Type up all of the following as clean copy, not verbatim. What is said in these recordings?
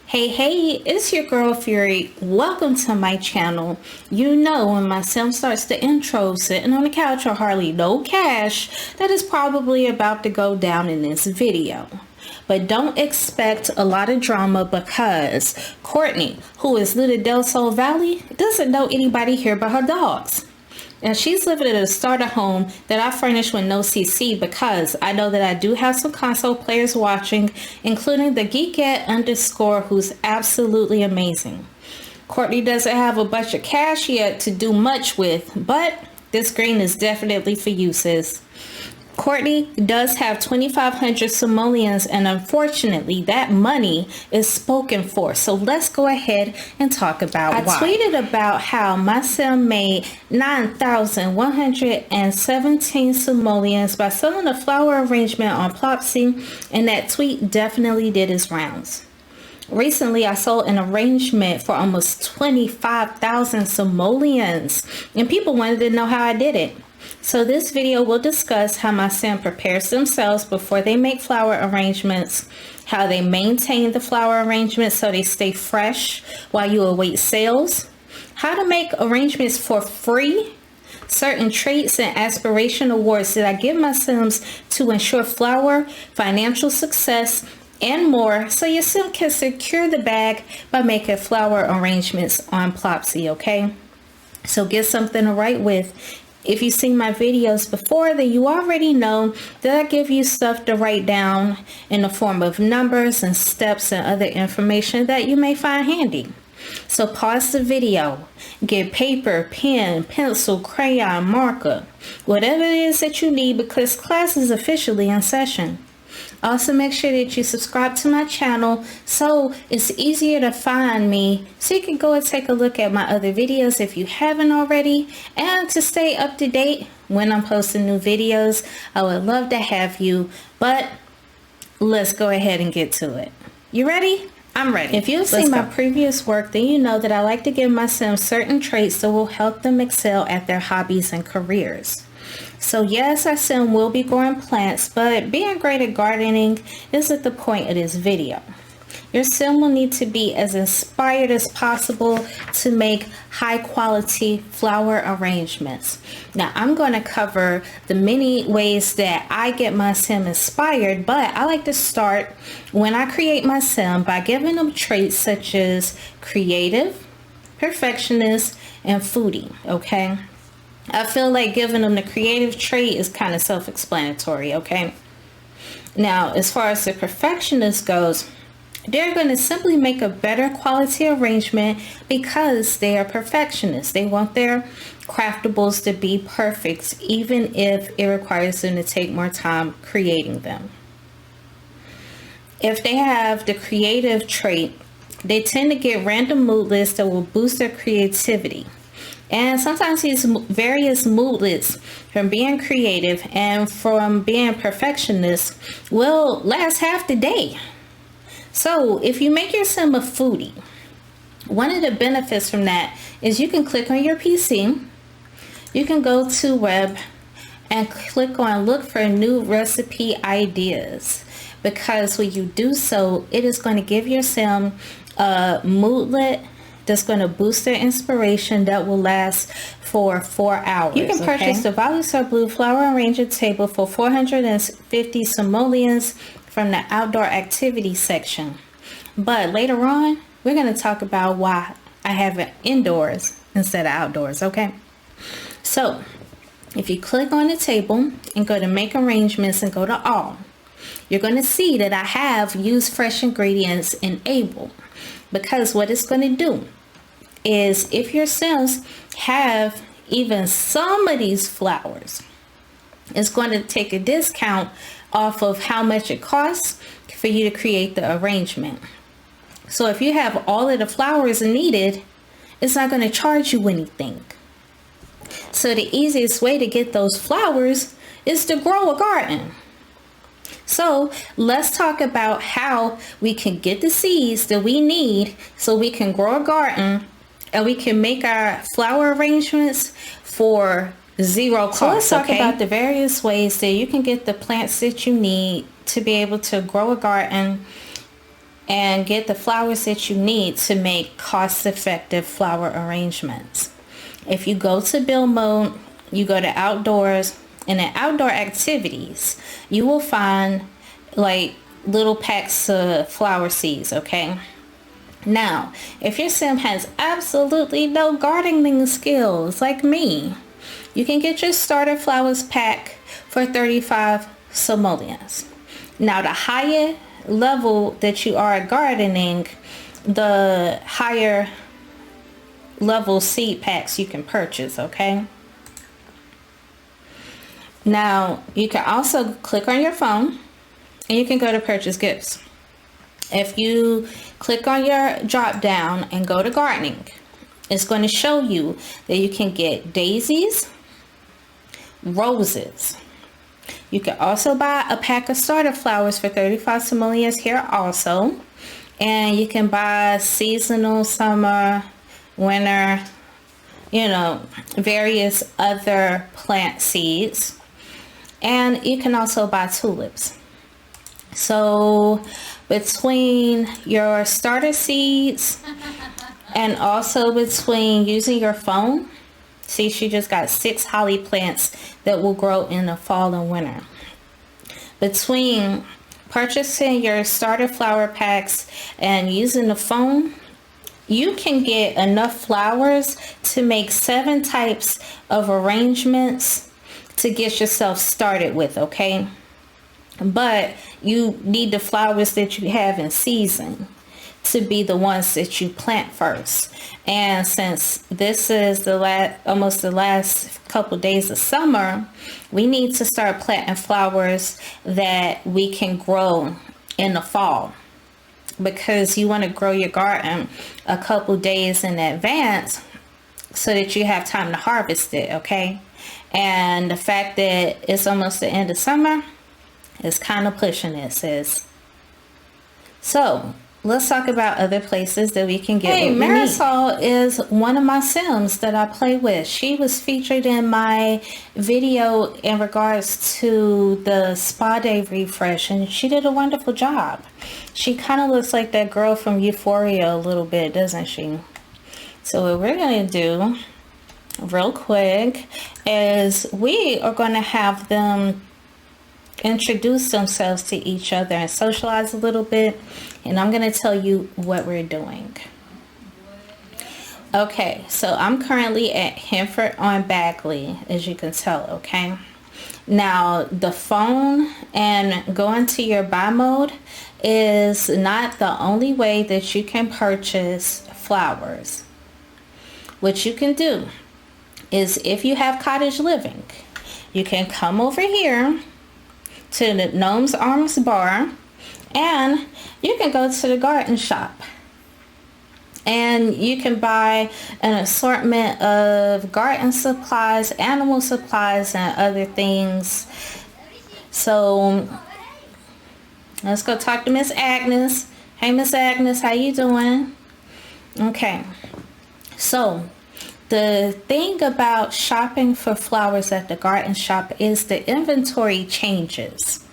Hey, it's your girl Fury. Welcome to my channel. You know, when my sim starts the intro, sitting on the couch or hardly no cash, that is probably about to go down in this video. But don't expect a lot of drama because Courtney, who is Little Del Sol Valley, doesn't know anybody here but her dogs. And she's living in a starter home that I furnished with no CC because I know that I do have some console players watching, including the Geekette_, who's absolutely amazing. Courtney doesn't have a bunch of cash yet to do much with, but this green is definitely for you, sis. Courtney does have 2,500 simoleons, and unfortunately that money is spoken for. So let's go ahead and talk about why. I tweeted about how my sim made 9,117 simoleons by selling a flower arrangement on Plopsy, and that tweet definitely did its rounds. Recently, I sold an arrangement for almost 25,000 simoleons, and people wanted to know how I did it. So this video will discuss how my sim prepares themselves before they make flower arrangements, how they maintain the flower arrangements so they stay fresh while you await sales, how to make arrangements for free, certain traits and aspiration awards that I give my sims to ensure flower, financial success, and more, so your sim can secure the bag by making flower arrangements on Plopsy, okay? So get something to write with. If you've seen my videos before, then you already know that I give you stuff to write down in the form of numbers and steps and other information that you may find handy. So pause the video, get paper, pen, pencil, crayon, marker, whatever it is that you need, because class is officially in session. Also, make sure that you subscribe to my channel so it's easier to find me, so you can go and take a look at my other videos if you haven't already, and to stay up to date when I'm posting new videos. I would love to have you, but let's go ahead and get to it. You ready? I'm ready. If you've seen my previous work, then you know that I like to give my sims certain traits that will help them excel at their hobbies and careers. So yes, our sim will be growing plants, but being great at gardening isn't the point of this video. Your sim will need to be as inspired as possible to make high quality flower arrangements. Now I'm going to cover the many ways that I get my sim inspired, but I like to start when I create my sim by giving them traits such as creative, perfectionist, and foodie, okay? I feel like giving them the creative trait is kind of self-explanatory, okay? Now, as far as the perfectionist goes, they're going to simply make a better quality arrangement because they are perfectionists. They want their craftables to be perfect, even if it requires them to take more time creating them. If they have the creative trait, they tend to get random mood lists that will boost their creativity. And sometimes these various moodlets from being creative and from being perfectionist will last half the day. So if you make your sim a foodie, one of the benefits from that is you can click on your PC, you can go to web and click on look for new recipe ideas, because when you do so, it is going to give your sim a moodlet that's going to boost their inspiration that will last for 4 hours. You can purchase the Volusar Blue Flower Arranger Table for 450 simoleons from the outdoor activity section. But later on, we're going to talk about why I have it indoors instead of outdoors, okay? So, if you click on the table and go to Make Arrangements and go to All, you're going to see that I have Use Fresh Ingredients enabled, because what it's going to do is if your sims have even some of these flowers, it's going to take a discount off of how much it costs for you to create the arrangement. So if you have all of the flowers needed, it's not going to charge you anything. So the easiest way to get those flowers is to grow a garden. So let's talk about how we can get the seeds that we need so we can grow a garden and we can make our flower arrangements for zero cost. So let's talk about the various ways that you can get the plants that you need to be able to grow a garden and get the flowers that you need to make cost-effective flower arrangements. If you go to build mode, you go to outdoors, and in outdoor activities, you will find like little packs of flower seeds, okay? Now, if your sim has absolutely no gardening skills like me, you can get your starter flowers pack for 35 simoleons. Now, the higher level that you are gardening, the higher level seed packs you can purchase, okay? Now, you can also click on your phone and you can go to purchase gifts. If you click on your drop down and go to gardening, it's going to show you that you can get daisies, roses. You can also buy a pack of starter flowers for 35 simoleons here also. And you can buy seasonal, summer, winter, you know, various other plant seeds. And you can also buy tulips. So between your starter seeds and also between using your phone, see, she just got 6 holly plants that will grow in the fall and winter. Between purchasing your starter flower packs and using the phone, you can get enough flowers to make 7 types of arrangements to get yourself started with, okay? But you need the flowers that you have in season to be the ones that you plant first. And since this is the almost the last couple days of summer, we need to start planting flowers that we can grow in the fall, because you want to grow your garden a couple days in advance so that you have time to harvest it, okay? And the fact that it's almost the end of summer is kind of pushing it, sis. So let's talk about other places that we can get. Hey, Marisol is one of my sims that I play with. She was featured in my video in regards to the spa day refresh, and she did a wonderful job. She kind of looks like that girl from Euphoria a little bit, doesn't she? So what we're going to do real quick is we are going to have them introduce themselves to each other and socialize a little bit, and I'm going to tell you what we're doing. Okay, so I'm currently at Henford on Bagley, as you can tell, okay? Now, the phone and going to your buy mode is not the only way that you can purchase flowers. What you can do is, if you have cottage living, you can come over here to the Gnome's Arms bar, and you can go to the garden shop and you can buy an assortment of garden supplies, animal supplies, and other things. So let's go talk to Miss Agnes. Hey, Miss Agnes, how you doing? Okay, so the thing about shopping for flowers at the garden shop is the inventory changes.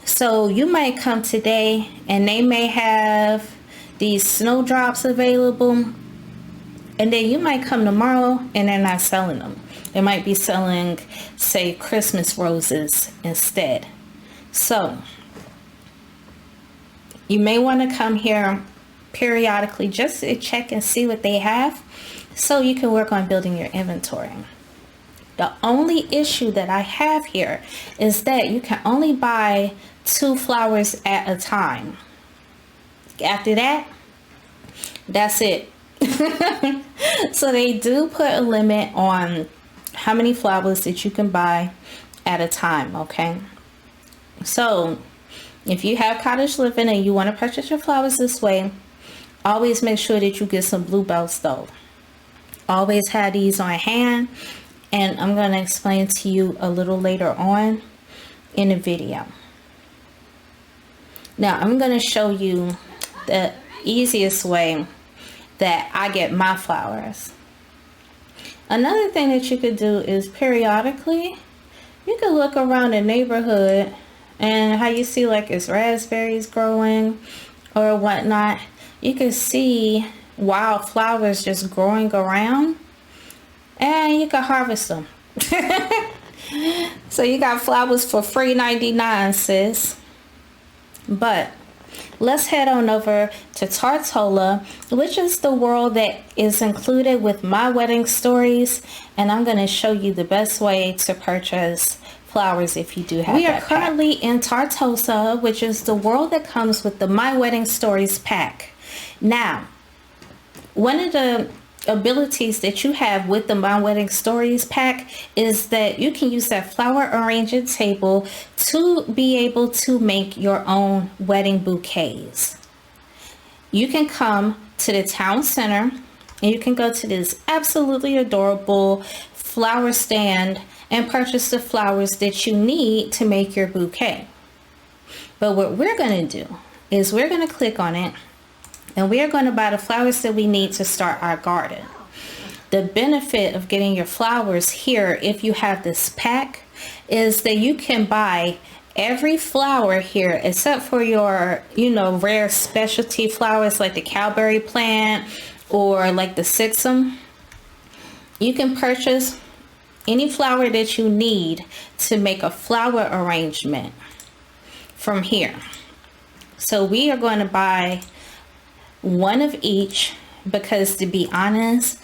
So you might come today and they may have these snowdrops available, and then you might come tomorrow and they're not selling them. They might be selling, say, Christmas roses instead. So you may want to come here periodically just to check and see what they have, so you can work on building your inventory. The only issue that I have here is that you can only buy 2 flowers at a time. After that, that's it. So they do put a limit on how many flowers that you can buy at a time, okay? So if you have cottage living and you want to purchase your flowers this way, always make sure that you get some bluebells though. Always have these on hand, and I'm going to explain to you a little later on in the video. Now I'm going to show you the easiest way that I get my flowers. Another thing that you could do is periodically you could look around the neighborhood and how you see like it's raspberries growing, or whatnot, you can see wild flowers just growing around, and you can harvest them. So you got flowers for free 99, sis. But let's head on over to Tartola, which is the world that is included with my wedding stories, and I'm going to show you the best way to purchase flowers if you do have. We are currently in Tartosa, which is the world that comes with the My Wedding Stories pack. Now, one of the abilities that you have with the My Wedding Stories pack is that you can use that flower arranging table to be able to make your own wedding bouquets. You can come to the town center and you can go to this absolutely adorable flower stand and purchase the flowers that you need to make your bouquet. But what we're going to do is we're going to click on it, and we are going to buy the flowers that we need to start our garden. The benefit of getting your flowers here, if you have this pack, is that you can buy every flower here except for your, rare specialty flowers like the cowberry plant or like the sixum. You can purchase any flower that you need to make a flower arrangement from here. So we are going to buy one of each, because to be honest,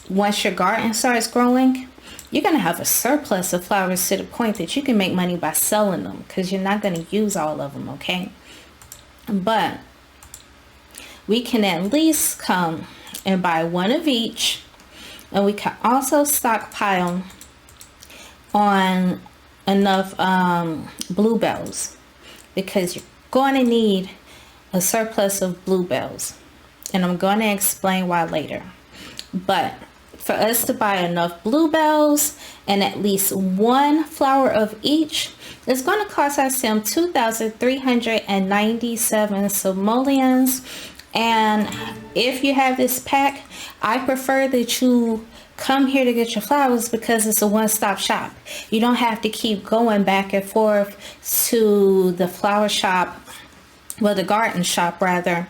once your garden starts growing, you're going to have a surplus of flowers to the point that you can make money by selling them, because you're not going to use all of them, okay? But we can at least come and buy one of each, and we can also stockpile on enough bluebells, because you're going to need a surplus of bluebells, and I'm going to explain why later. But for us to buy enough bluebells and at least one flower of each, it's going to cost us some 2,397 simoleons. And if you have this pack, I prefer that you come here to get your flowers, because it's a one-stop shop. You don't have to keep going back and forth to the flower shop, well, the garden shop rather,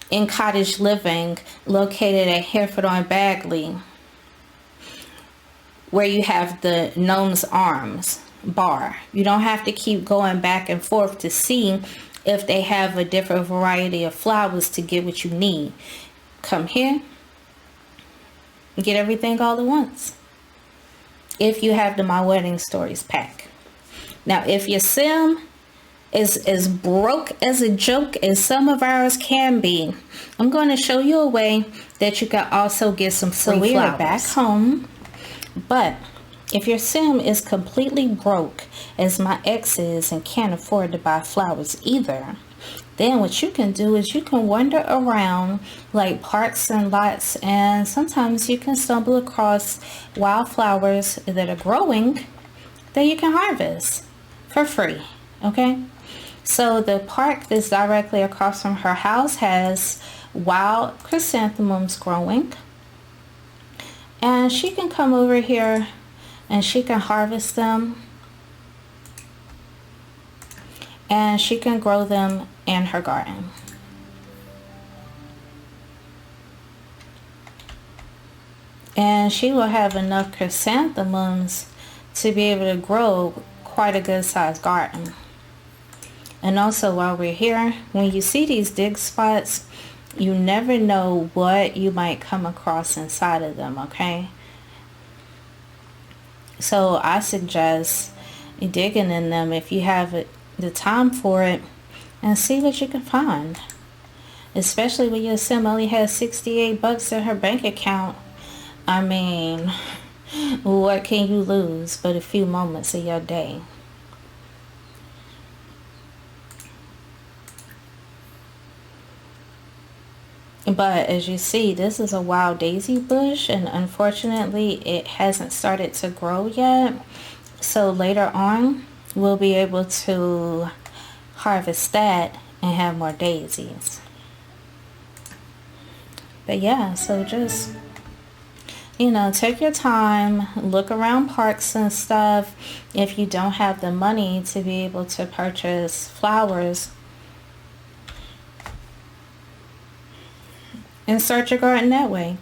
in Cottage Living, located at Hereford on Bagley, where you have the Gnome's Arms bar. You don't have to keep going back and forth to see if they have a different variety of flowers to get what you need. Come here and get everything all at once, if you have the My Wedding Stories pack. Now, if your sim is as broke as a joke as some of ours can be, I'm going to show you a way that you can also get some free flowers. Back home, but if your sim is completely broke, as my ex is, and can't afford to buy flowers either, then what you can do is you can wander around like parks and lots, and sometimes you can stumble across wildflowers that are growing that you can harvest for free, okay? So the park that's directly across from her house has wild chrysanthemums growing, and she can come over here and she can harvest them, and she can grow them in her garden. And she will have enough chrysanthemums to be able to grow quite a good sized garden. And also, while we're here, when you see these dig spots, you never know what you might come across inside of them, okay? So I suggest digging in them if you have the time for it, and see what you can find. Especially when your sim only has 68 bucks in her bank account. I mean, what can you lose but a few moments of your day? But as you see, this is a wild daisy bush, and unfortunately it hasn't started to grow yet. So later on we'll be able to harvest that and have more daisies. But yeah, so just, take your time, look around parks and stuff. If you don't have the money to be able to purchase flowers, and start your garden that way.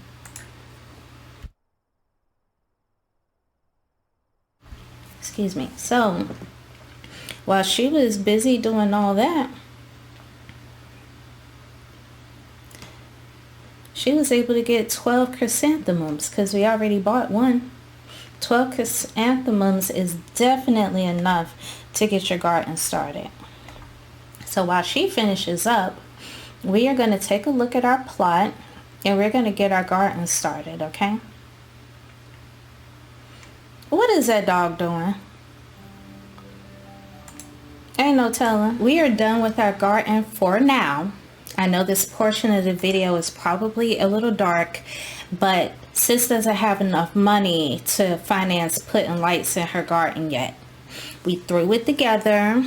Excuse me. So while she was busy doing all that, she was able to get 12 chrysanthemums because we already bought one. 12 chrysanthemums is definitely enough to get your garden started. So while she finishes up, we are going to take a look at our plot and we're going to get our garden started, okay? What is that dog doing? Ain't no telling. We are done with our garden for now. I know this portion of the video is probably a little dark, but sis doesn't have enough money to finance putting lights in her garden yet. We threw it together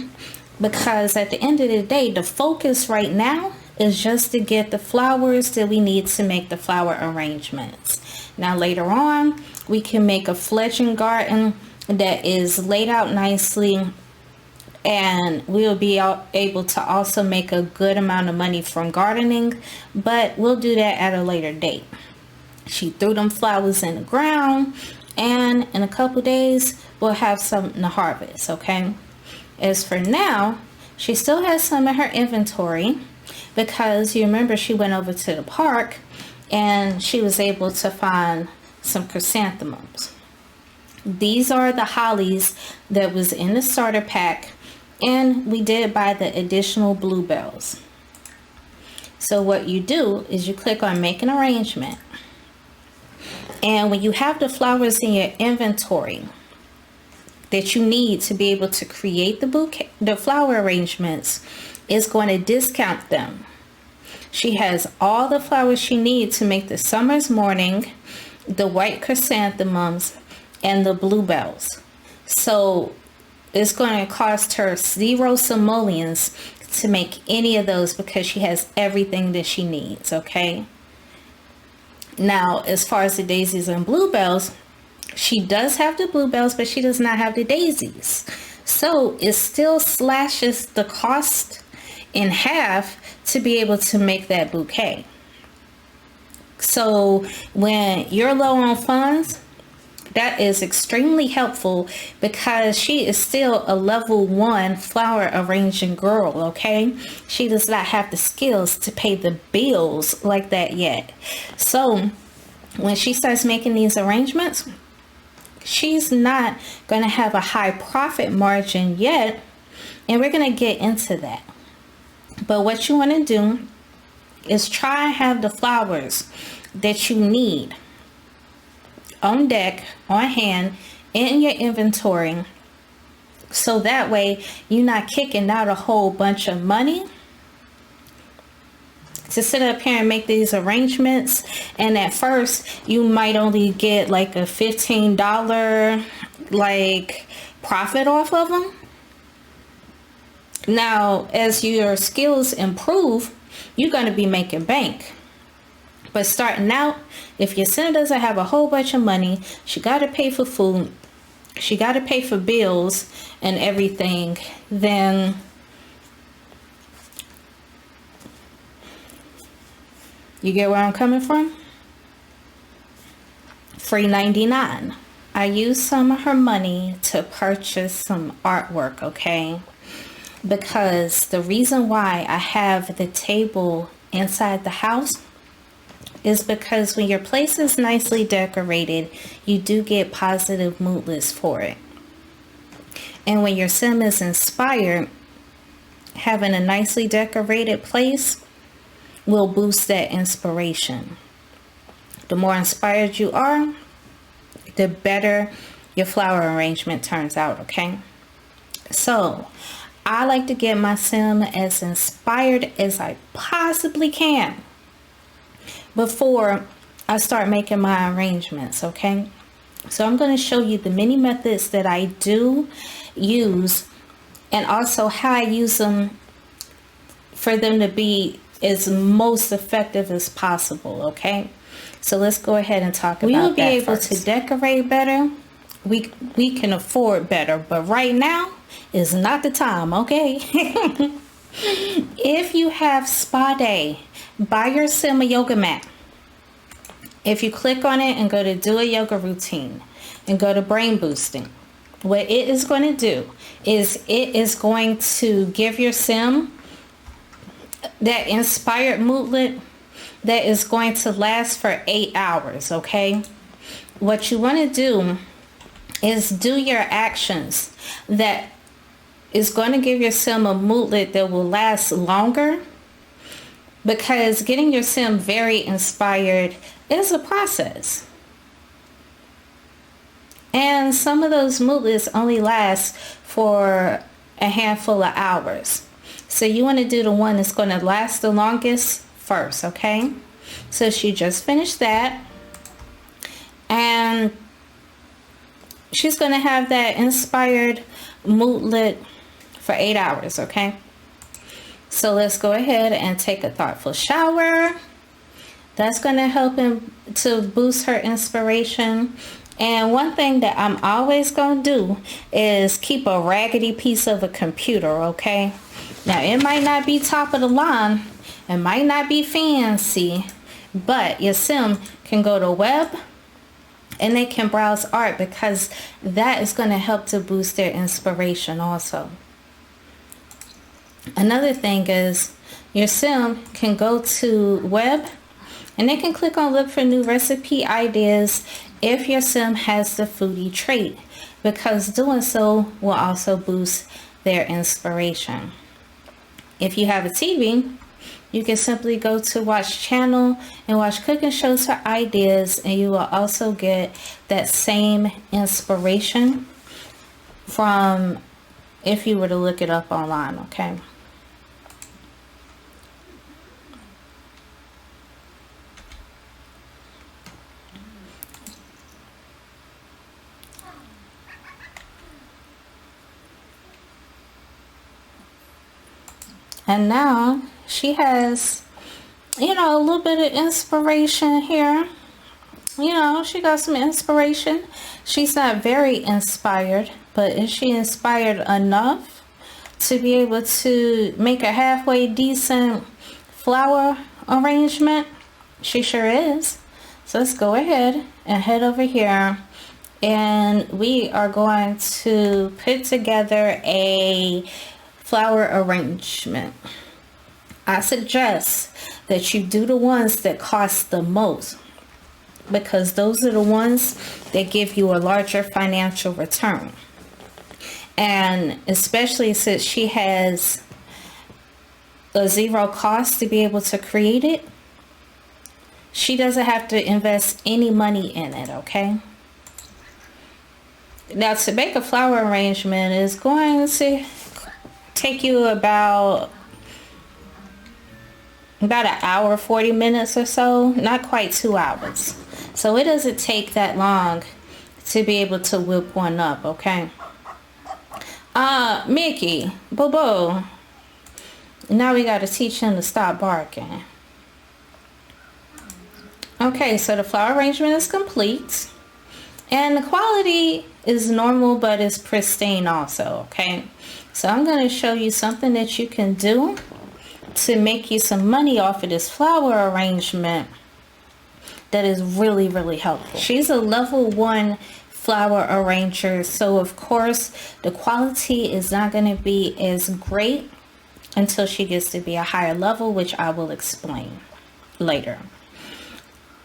because at the end of the day, the focus right now is just to get the flowers that we need to make the flower arrangements. Now later on, we can make a fledgling garden that is laid out nicely, and we'll be able to also make a good amount of money from gardening, but we'll do that at a later date. She threw them flowers in the ground, and in a couple days we'll have something to harvest, okay? As for now, she still has some in her inventory because you remember she went over to the park and she was able to find some chrysanthemums. These are the hollies that was in the starter pack, and we did buy the additional bluebells. So what you do is you click on make an arrangement, and when you have the flowers in your inventory that you need to be able to create the bouquet, the flower arrangements, it's going to discount them. She has all the flowers she needs to make the summer's morning, the white chrysanthemums, and the bluebells. So it's going to cost her 0 simoleons to make any of those because she has everything that she needs, okay? Now, as far as the daisies and bluebells, she does have the bluebells, but she does not have the daisies. So it still slashes the cost in half to be able to make that bouquet. So when you're low on funds, that is extremely helpful because she is still a level 1 flower arranging girl, okay? She does not have the skills to pay the bills like that yet. So when she starts making these arrangements, she's not going to have a high profit margin yet, and we're going to get into that. But what you want to do is try and have the flowers that you need on deck, on hand, in your inventory, so that way you're not kicking out a whole bunch of money to sit up here and make these arrangements, and at first you might only get like a $15 like profit off of them. Now as your skills improve, you're going to be making bank. But starting out, if your son doesn't have a whole bunch of money, she got to pay for food, she got to pay for bills and everything, then you get where I'm coming from? Free 99. I used some of her money to purchase some artwork, okay? Because the reason why I have the table inside the house is because when your place is nicely decorated, you do get positive mood lists for it. And when your sim is inspired, having a nicely decorated place will boost that inspiration. The more inspired you are, the better your flower arrangement turns out, okay? So I like to get my sim as inspired as I possibly can before I start making my arrangements, okay? So I'm going to show you the many methods that I do use, and also how I use them for them to be as most effective as possible, okay? So let's go ahead and talk about that. We will be able to decorate better. We can afford better, but right now is not the time, okay? If you have spa day, buy your sim a yoga mat. If you click on it and go to do a yoga routine and go to brain boosting, what it is going to do is it is going to give your sim that inspired moodlet that is going to last for 8 hours, okay? What you want to do is do your actions that is going to give your sim a moodlet that will last longer, because getting your sim very inspired is a process. And some of those moodlets only last for a handful of hours. So you want to do the one that's going to last the longest first, okay? So she just finished that. And she's going to have that inspired moodlet for 8 hours, okay? So let's go ahead and take a thoughtful shower. That's going to help him to boost her inspiration. And one thing that I'm always going to do is keep a raggedy piece of a computer, okay? Now, it might not be top of the line. It might not be fancy. But your sim can go to web and they can browse art, because that is going to help to boost their inspiration also. Another thing is your sim can go to web and they can click on look for new recipe ideas if your sim has the foodie trait, because doing so will also boost their inspiration. If you have a TV, you can simply go to watch channel and watch cooking shows for ideas, and you will also get that same inspiration from if you were to look it up online, okay? And now she has, a little bit of inspiration here. She got some inspiration. She's not very inspired, but is she inspired enough to be able to make a halfway decent flower arrangement? She sure is. So let's go ahead and head over here, and we are going to put together a flower arrangement. I suggest that you do the ones that cost the most, because those are the ones that give you a larger financial return. And especially since she has a zero cost to be able to create it, she doesn't have to invest any money in it, okay? Now, to make a flower arrangement is going to take you about an hour, 40 minutes or so, not quite 2 hours. So it doesn't take that long to be able to whip one up, okay? Mickey, Bobo, now we got to teach him to stop barking. Okay, so the flower arrangement is complete, and the quality is normal, but it's pristine also, okay? So I'm going to show you something that you can do to make you some money off of this flower arrangement that is really, really helpful. She's a level 1 flower arranger, so of course the quality is not going to be as great until she gets to be a higher level, which I will explain later.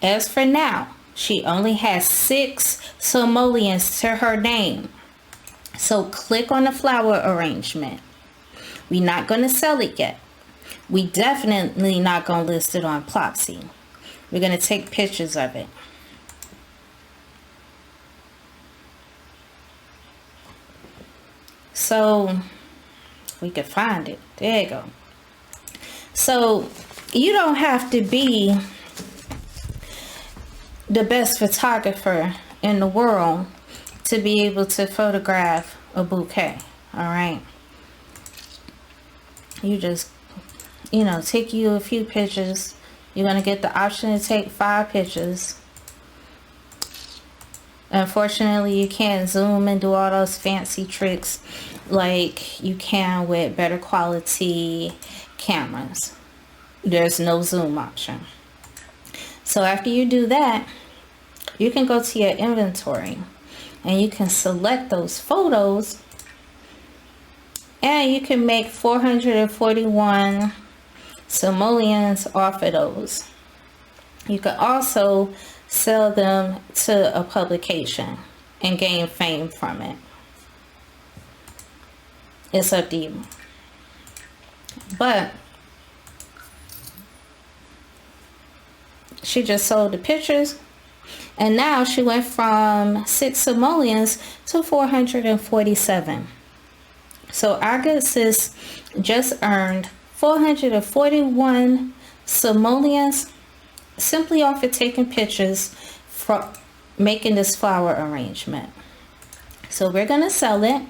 As for now, she only has 6 simoleons to her name. So click on the flower arrangement. We're not going to sell it yet. We definitely not going to list it on Plopsy. We're going to take pictures of it. So we could find it. There you go. So you don't have to be the best photographer in the world to be able to photograph a bouquet. All right. You just, take you a few pictures. You're going to get the option to take 5 pictures. Unfortunately, you can't zoom and do all those fancy tricks like you can with better quality cameras. There's no zoom option. So after you do that, you can go to your inventory and you can select those photos, and you can make 441 simoleons off of those. You can also sell them to a publication and gain fame from it. It's up to you. But she just sold the pictures, and now she went from 6 simoleons to 447. So our good sis just earned 441 simoleons simply off of taking pictures from making this flower arrangement. So we're going to sell it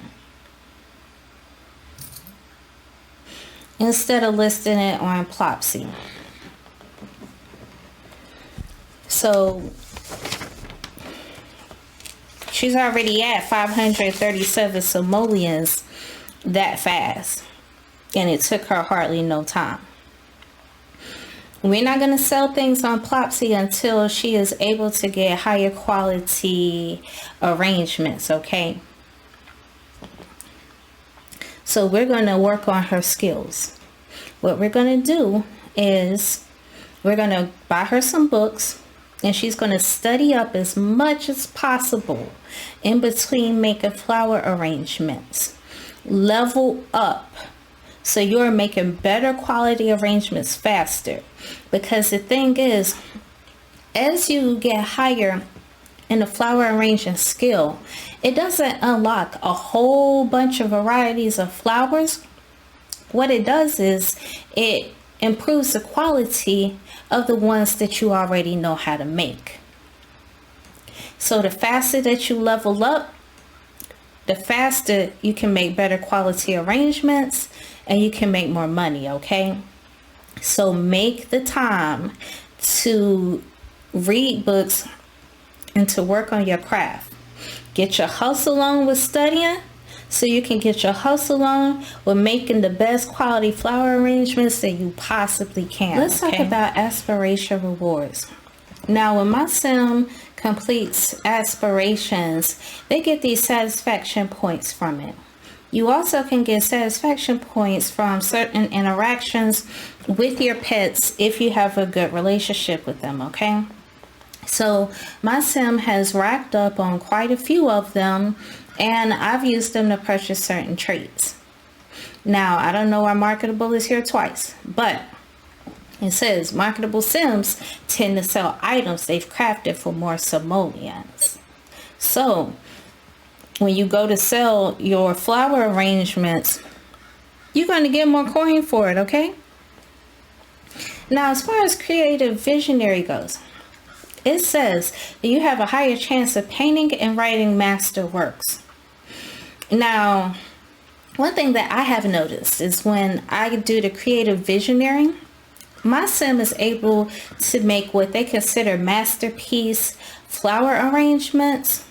instead of listing it on Plopsy. So she's already at 537 simoleons that fast, and it took her hardly no time. We're not going to sell things on Plopsy until she is able to get higher quality arrangements, okay? So we're going to work on her skills. What we're going to do is we're going to buy her some books, and she's going to study up as much as possible in between making flower arrangements. Level up so you're making better quality arrangements faster. Because the thing is, as you get higher in the flower arranging skill, it doesn't unlock a whole bunch of varieties of flowers. What it does is it improves the quality of the ones that you already know how to make. So the faster that you level up, the faster you can make better quality arrangements and you can make more money, okay? So make the time to read books and to work on your craft. Get your hustle on with studying so you can get your hustle on with making the best quality flower arrangements that you possibly can. Let's talk about aspiration rewards. Now, when my sim completes aspirations, they get these satisfaction points from it. You also can get satisfaction points from certain interactions with your pets if you have a good relationship with them, okay? So my sim has racked up on quite a few of them, and I've used them to purchase certain traits. Now, I don't know why marketable is here twice, but it says marketable sims tend to sell items they've crafted for more simoleons. So when you go to sell your flower arrangements, you're going to get more coin for it, okay? Now, as far as creative visionary goes, it says that you have a higher chance of painting and writing master works. Now, one thing that I have noticed is when I do the creative visionary, my sim is able to make what they consider masterpiece flower arrangements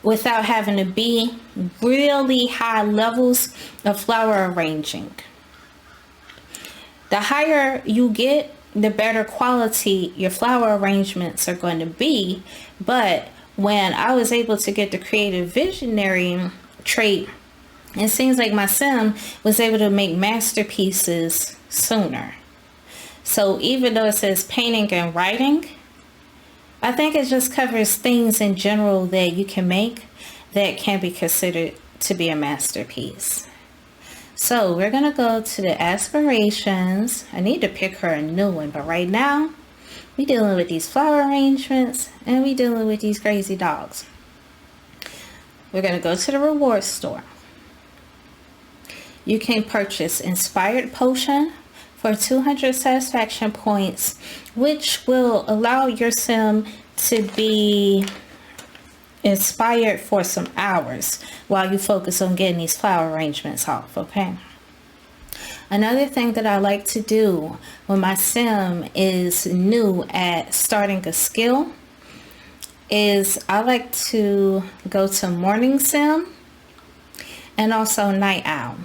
without having to be really high levels of flower arranging. The higher you get, the better quality your flower arrangements are going to be. But when I was able to get the creative visionary trait, it seems like my sim was able to make masterpieces sooner. So even though it says painting and writing, I think it just covers things in general that you can make that can be considered to be a masterpiece. So we're going to go to the aspirations. I need to pick her a new one, but right now we're dealing with these flower arrangements and we're dealing with these crazy dogs. We're going to go to the reward store. You can purchase inspired potion for 200 satisfaction points, which will allow your sim to be inspired for some hours while you focus on getting these flower arrangements off, okay? Another thing that I like to do when my sim is new at starting a skill is I like to go to morning sim and also night owl.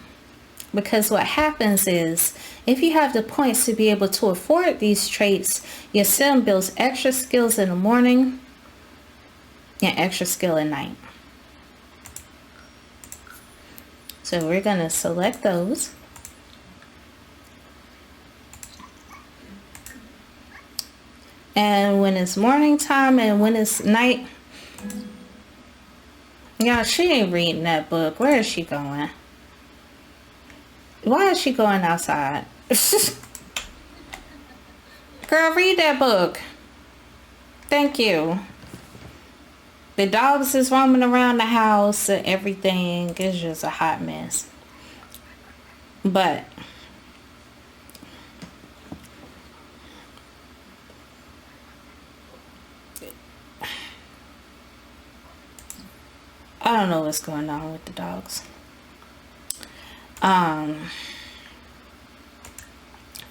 Because what happens is If you have the points to be able to afford these traits, your sim builds extra skills in the morning and extra skill at night. So we're going to select those. And when it's morning time and when it's night, y'all, she ain't reading that book. Where is she going? Why is she going outside? Girl, read that book. Thank you. The dogs is roaming around the house and everything. It's just a hot mess. But I don't know what's going on with the dogs.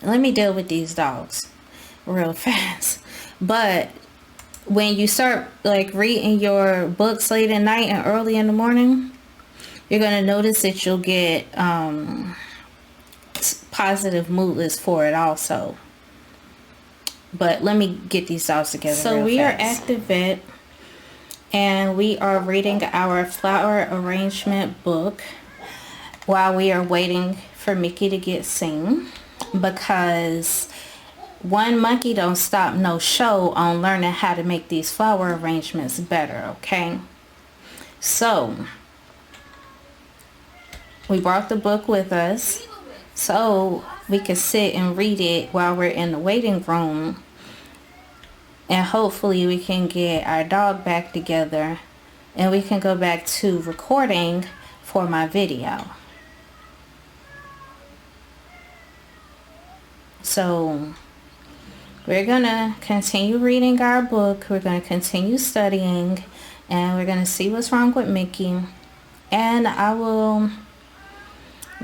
Let me deal with these dogs real fast. But when you start like reading your books late at night and early in the morning, you're going to notice that you'll get positive moodlets for it also. But let me get these dogs together. So we are at the vet and we are reading our flower arrangement book while we are waiting for Mickey to get seen, because one monkey don't stop no show on learning how to make these flower arrangements better, okay? So we brought the book with us so we could sit and read it while we're in the waiting room, and hopefully we can get our dog back together and we can go back to recording for my video. So we're gonna continue reading our book, we're gonna continue studying, and we're gonna see what's wrong with Mickey, and I will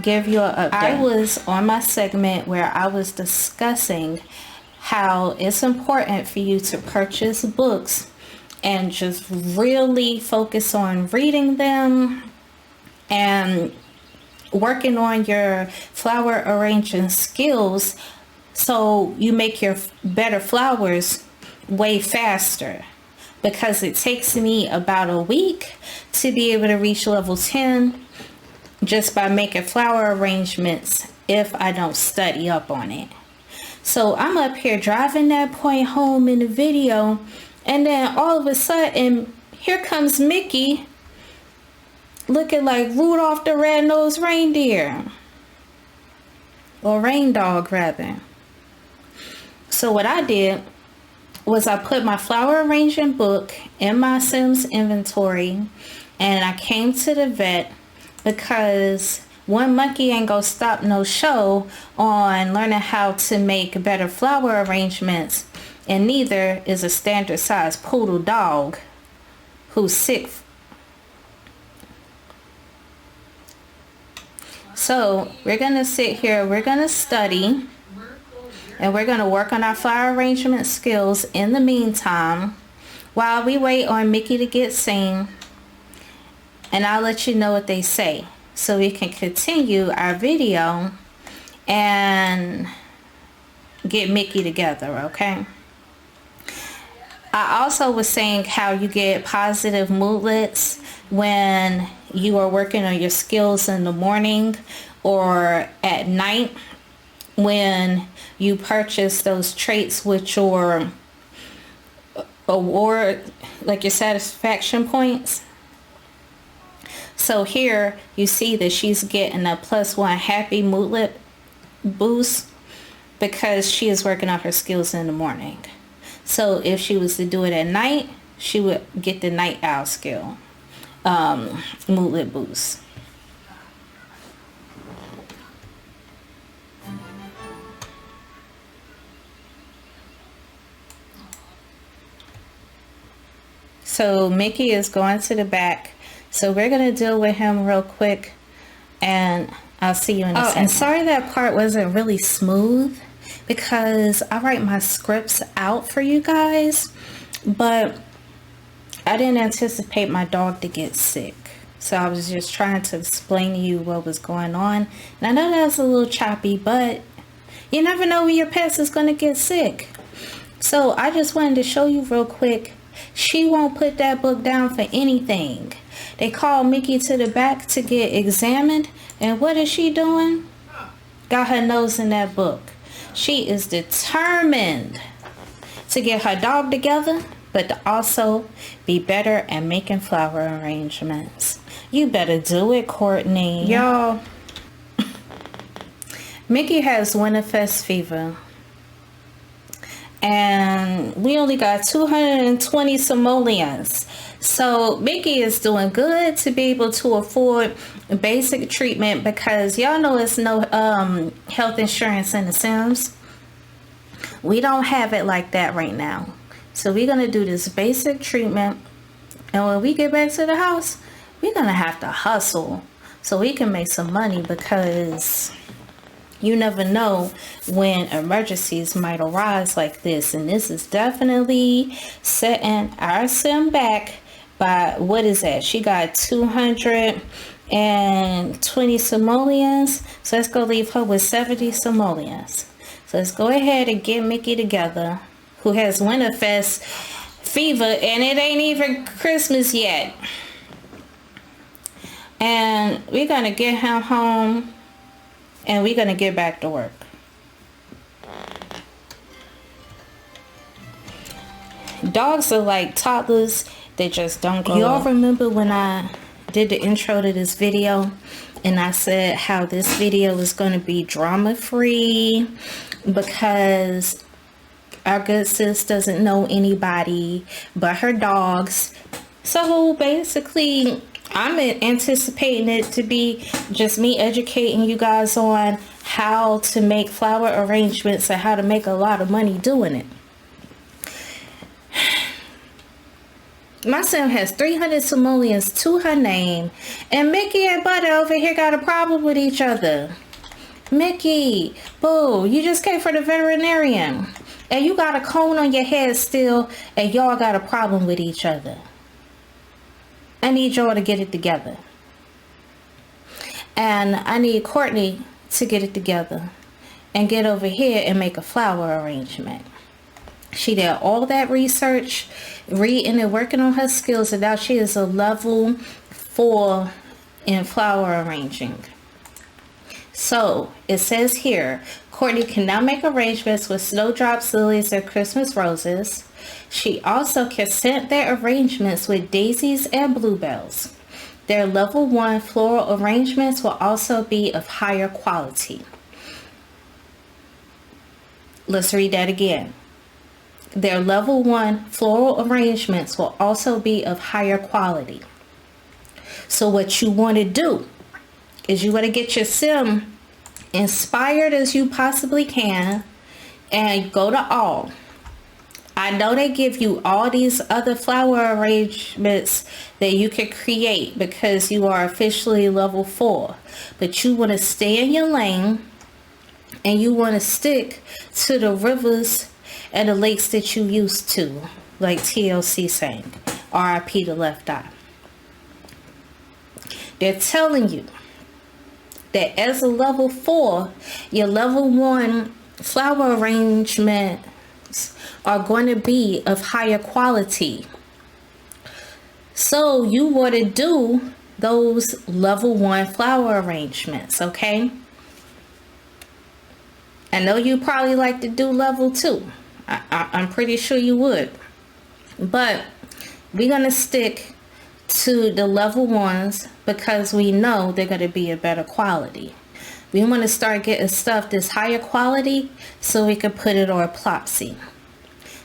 give you an update. I was on my segment where I was discussing how it's important for you to purchase books and just really focus on reading them and working on your flower arranging skills so you make your better flowers way faster, because it takes me about a week to be able to reach level 10 just by making flower arrangements if I don't study up on it. So I'm up here driving that point home in the video, and then all of a sudden here comes Mickey looking like Rudolph the Red-Nosed Reindeer, or rain dog rather. So what I did was I put my flower arranging book in my Sims inventory, and I came to the vet because one monkey ain't gonna stop no show on learning how to make better flower arrangements, and neither is a standard size poodle dog who's sick. So we're gonna sit here, we're gonna study, and we're gonna work on our flower arrangement skills in the meantime while we wait on Mickey to get seen, and I'll let you know what they say so we can continue our video and get Mickey together, okay? I also was saying how you get positive moodlets when you are working on your skills in the morning or at night when you purchase those traits with your award, like your satisfaction points. So here you see that she's getting a +1 happy moodlet boost because she is working on her skills in the morning. So if she was to do it at night, she would get the night owl skill moodlet boost. So Mickey is going to the back. So we're going to deal with him real quick, and I'll see you in a second. And sorry that part wasn't really smooth, because I write my scripts out for you guys, but I didn't anticipate my dog to get sick. So I was just trying to explain to you what was going on. And I know that was a little choppy, but You never know when your pet is going to get sick. So I just wanted to show you real quick. She won't put that book down for anything. They called Mickey to the back to get examined. And what is she doing? Got her nose in that book. She is determined to get her dog together, but to also be better at making flower arrangements. You better do it, Courtney. Y'all, Mickey has winterfest fever. And we only got 220 simoleons. So Mickey is doing good to be able to afford basic treatment, because y'all know it's no health insurance in the Sims. We don't have it like that right now. So we're going to do this basic treatment. And when we get back to the house, we're going to have to hustle so we can make some money, because you never know when emergencies might arise like this. And this is definitely setting our Sim back by, what is that? She got 220 simoleons. So let's go leave her with 70 simoleons. So let's go ahead and get Mickey together, who has winterfest fever, and it ain't even Christmas yet. And we're going to get him home. And we're going to get back to work. Dogs are like toddlers. They just don't grow up. Y'all remember when I did the intro to this video and I said how this video is going to be drama free because our good sis doesn't know anybody but her dogs. So basically, I'm anticipating it to be just me educating you guys on how to make flower arrangements and how to make a lot of money doing it. My Sim has 300 simoleons to her name, and Mickey and Butter over here got a problem with each other. Mickey, boo, you just came for the veterinarian, and you got a cone on your head still, and y'all got a problem with each other. I need y'all to get it together. And I need Courtney to get it together and get over here and make a flower arrangement. She did all that research, reading and working on her skills, and now she is a level 4 in flower arranging. So it says here, Courtney can now make arrangements with snowdrops, lilies, and Christmas roses. She also can scent their arrangements with daisies and bluebells. Their level 1 floral arrangements will also be of higher quality. Let's read that again. Their level 1 floral arrangements will also be of higher quality. So what you want to do is you want to get your Sim inspired as you possibly can and go to all. I know they give you all these other flower arrangements that you can create because you are officially level 4. But you want to stay in your lane and you want to stick to the rivers and the lakes that you used to, like TLC sang, RIP the left eye. They're telling you that as a level 4, your level 1 flower arrangements are going to be of higher quality. So you want to do those level 1 flower arrangements, okay? I know you probably like to do level 2. I'm pretty sure you would. But we're going to stick to the level 1s because we know they're going to be a better quality. We want to start getting stuff that's higher quality so we can put it on Plopsy.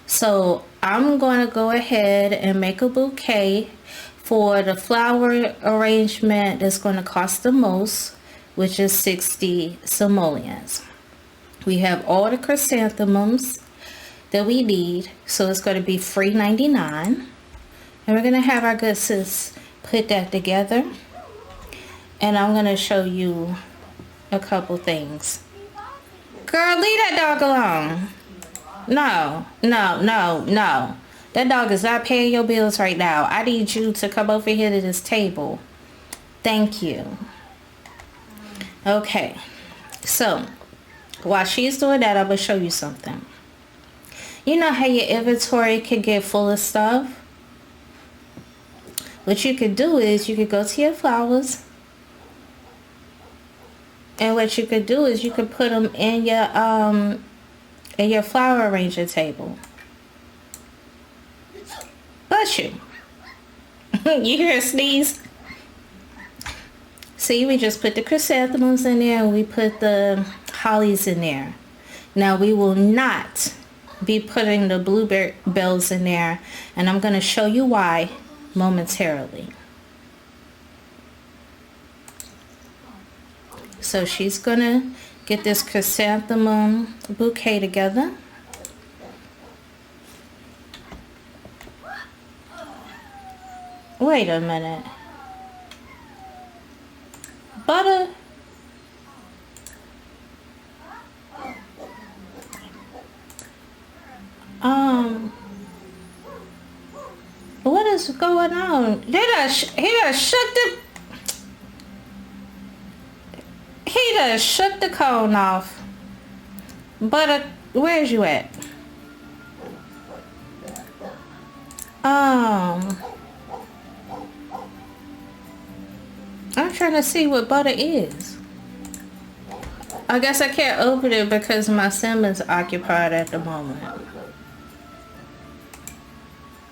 So I'm going to go ahead and make a bouquet for the flower arrangement that's going to cost the most, which is 60 simoleons. We have all the chrysanthemums that we need, so it's going to be $3.99. And we're going to have our good sis put that together. And I'm going to show you a couple things. Girl, leave that dog alone. No. That dog is not paying your bills right now. I need you to come over here to this table. Thank you. Okay. So, while she's doing that, I'm going to show you something. You know how your inventory can get full of stuff? What you could do is you could go to your flowers. And what you could do is you could put them in your flower arranger table. Bless you. You hear a sneeze? See, we just put the chrysanthemums in there and we put the hollies in there. Now we will not be putting the bluebells in there, and I'm going to show you why momentarily. So she's going to get this chrysanthemum bouquet together. Wait a minute. Butter. What is going on? He done shook the cone off. Butter, where's you at? I'm trying to see what butter is. I guess I can't open it because my sim is occupied at the moment.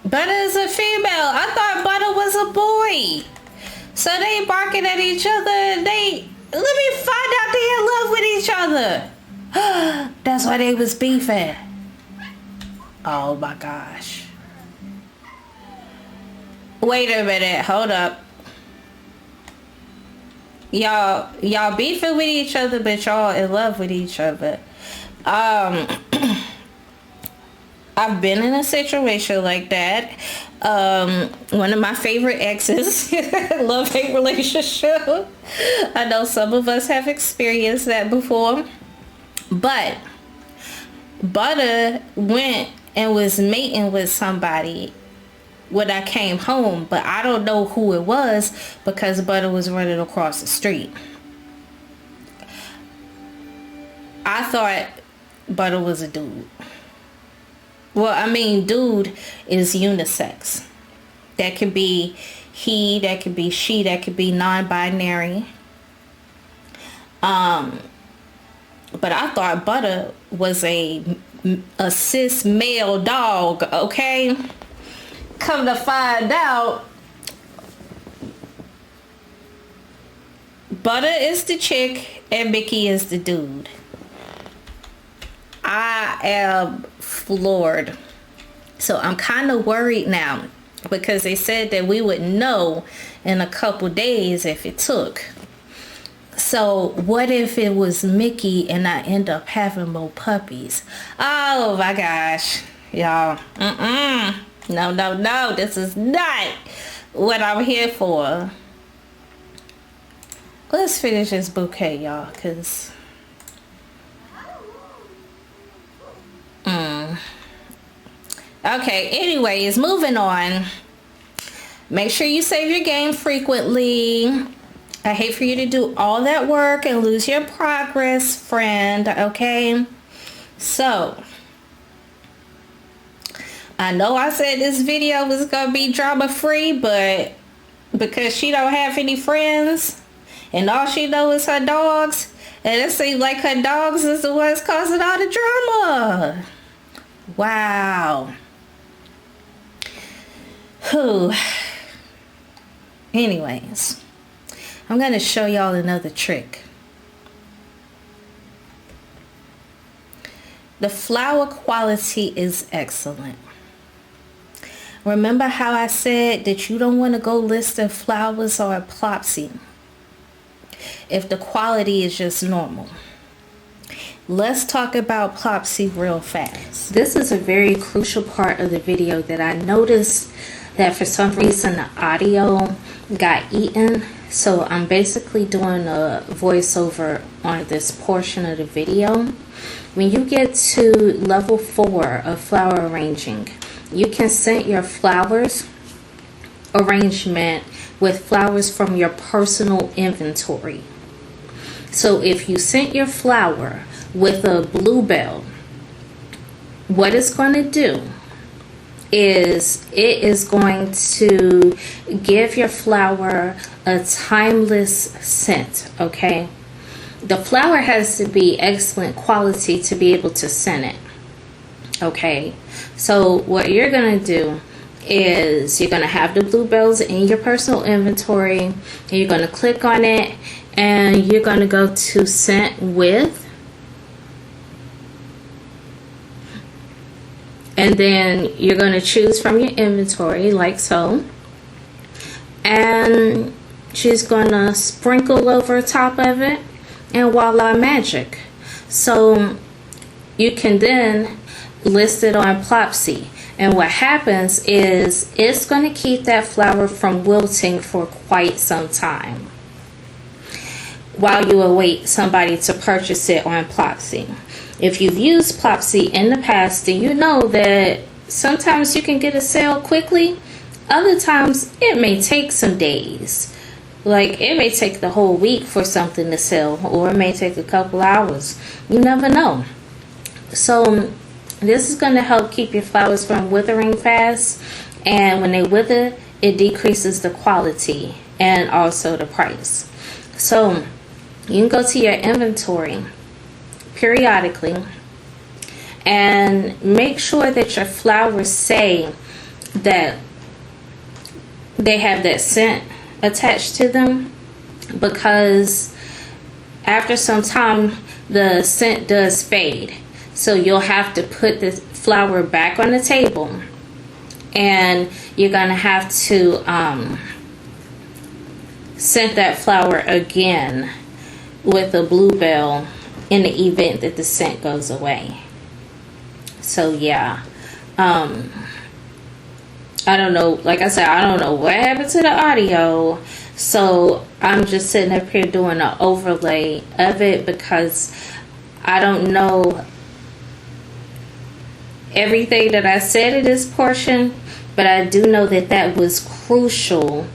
Butter is a female. I thought Butter was a boy. So they barking at each other. Let me find out they in love with each other. That's why they was beefing. Oh my gosh. Wait a minute. Hold up. Y'all beefing with each other, but y'all in love with each other. I've been in a situation like that. One of my favorite exes, love-hate relationship. I know some of us have experienced that before. But Butter went and was mating with somebody when I came home, but I don't know who it was because Butter was running across the street. I thought Butter was a dude. Well, I mean, dude is unisex. That could be he, that could be she, that could be non-binary. But I thought Butter was a cis male dog, okay? Come to find out, Butter is the chick and Mickey is the dude. I am floored. So I'm kind of worried now because they said that we would know in a couple days if it took. So what if it was Mickey and I end up having more puppies? Oh my gosh, y'all. No. This is not what I'm here for. Let's finish this bouquet, y'all, because okay, anyways, moving on. Make sure you save your game frequently. I hate for you to do all that work and lose your progress, friend, okay? So, I know I said this video was going to be drama free, but because she don't have any friends and all she knows is her dogs, and it seems like her dogs is the ones causing all the drama. Wow. Whew. Anyways, I'm going to show y'all another trick. The flower quality is excellent. Remember how I said that you don't want to go listing flowers or a Plopsy if the quality is just normal. Let's talk about Plopsy real fast. This is a very crucial part of the video that I noticed that for some reason the audio got eaten. So I'm basically doing a voiceover on this portion of the video. When you get to level 4 of flower arranging, you can set your flowers arrangement with flowers from your personal inventory. So if you sent your flower with a bluebell, what it's going to do is it is going to give your flower a timeless scent, okay? The flower has to be excellent quality to be able to scent it, okay? So what you're going to do is you're going to have the bluebells in your personal inventory, and you're going to click on it, and you're going to go to scent with, and then you're going to choose from your inventory like so, and she's going to sprinkle over top of it, and voila, magic. So you can then list it on Plopsy, and what happens is it's going to keep that flower from wilting for quite some time while you await somebody to purchase it on Plopsy. If you've used Plopsy in the past, then you know that sometimes you can get a sale quickly. Other times it may take some days. Like it may take the whole week for something to sell, or it may take a couple hours. You never know. So this is going to help keep your flowers from withering fast. And when they wither, it decreases the quality and also the price. So you can go to your inventory periodically and make sure that your flowers say that they have that scent attached to them, because after some time the scent does fade. So you'll have to put the flower back on the table, and you're gonna have to scent that flower again with a bluebell in the event that the scent goes away. So yeah, I don't know, like I said, I don't know what happened to the audio, so I'm just sitting up here doing an overlay of it because I don't know everything that I said in this portion, but I do know that that was crucial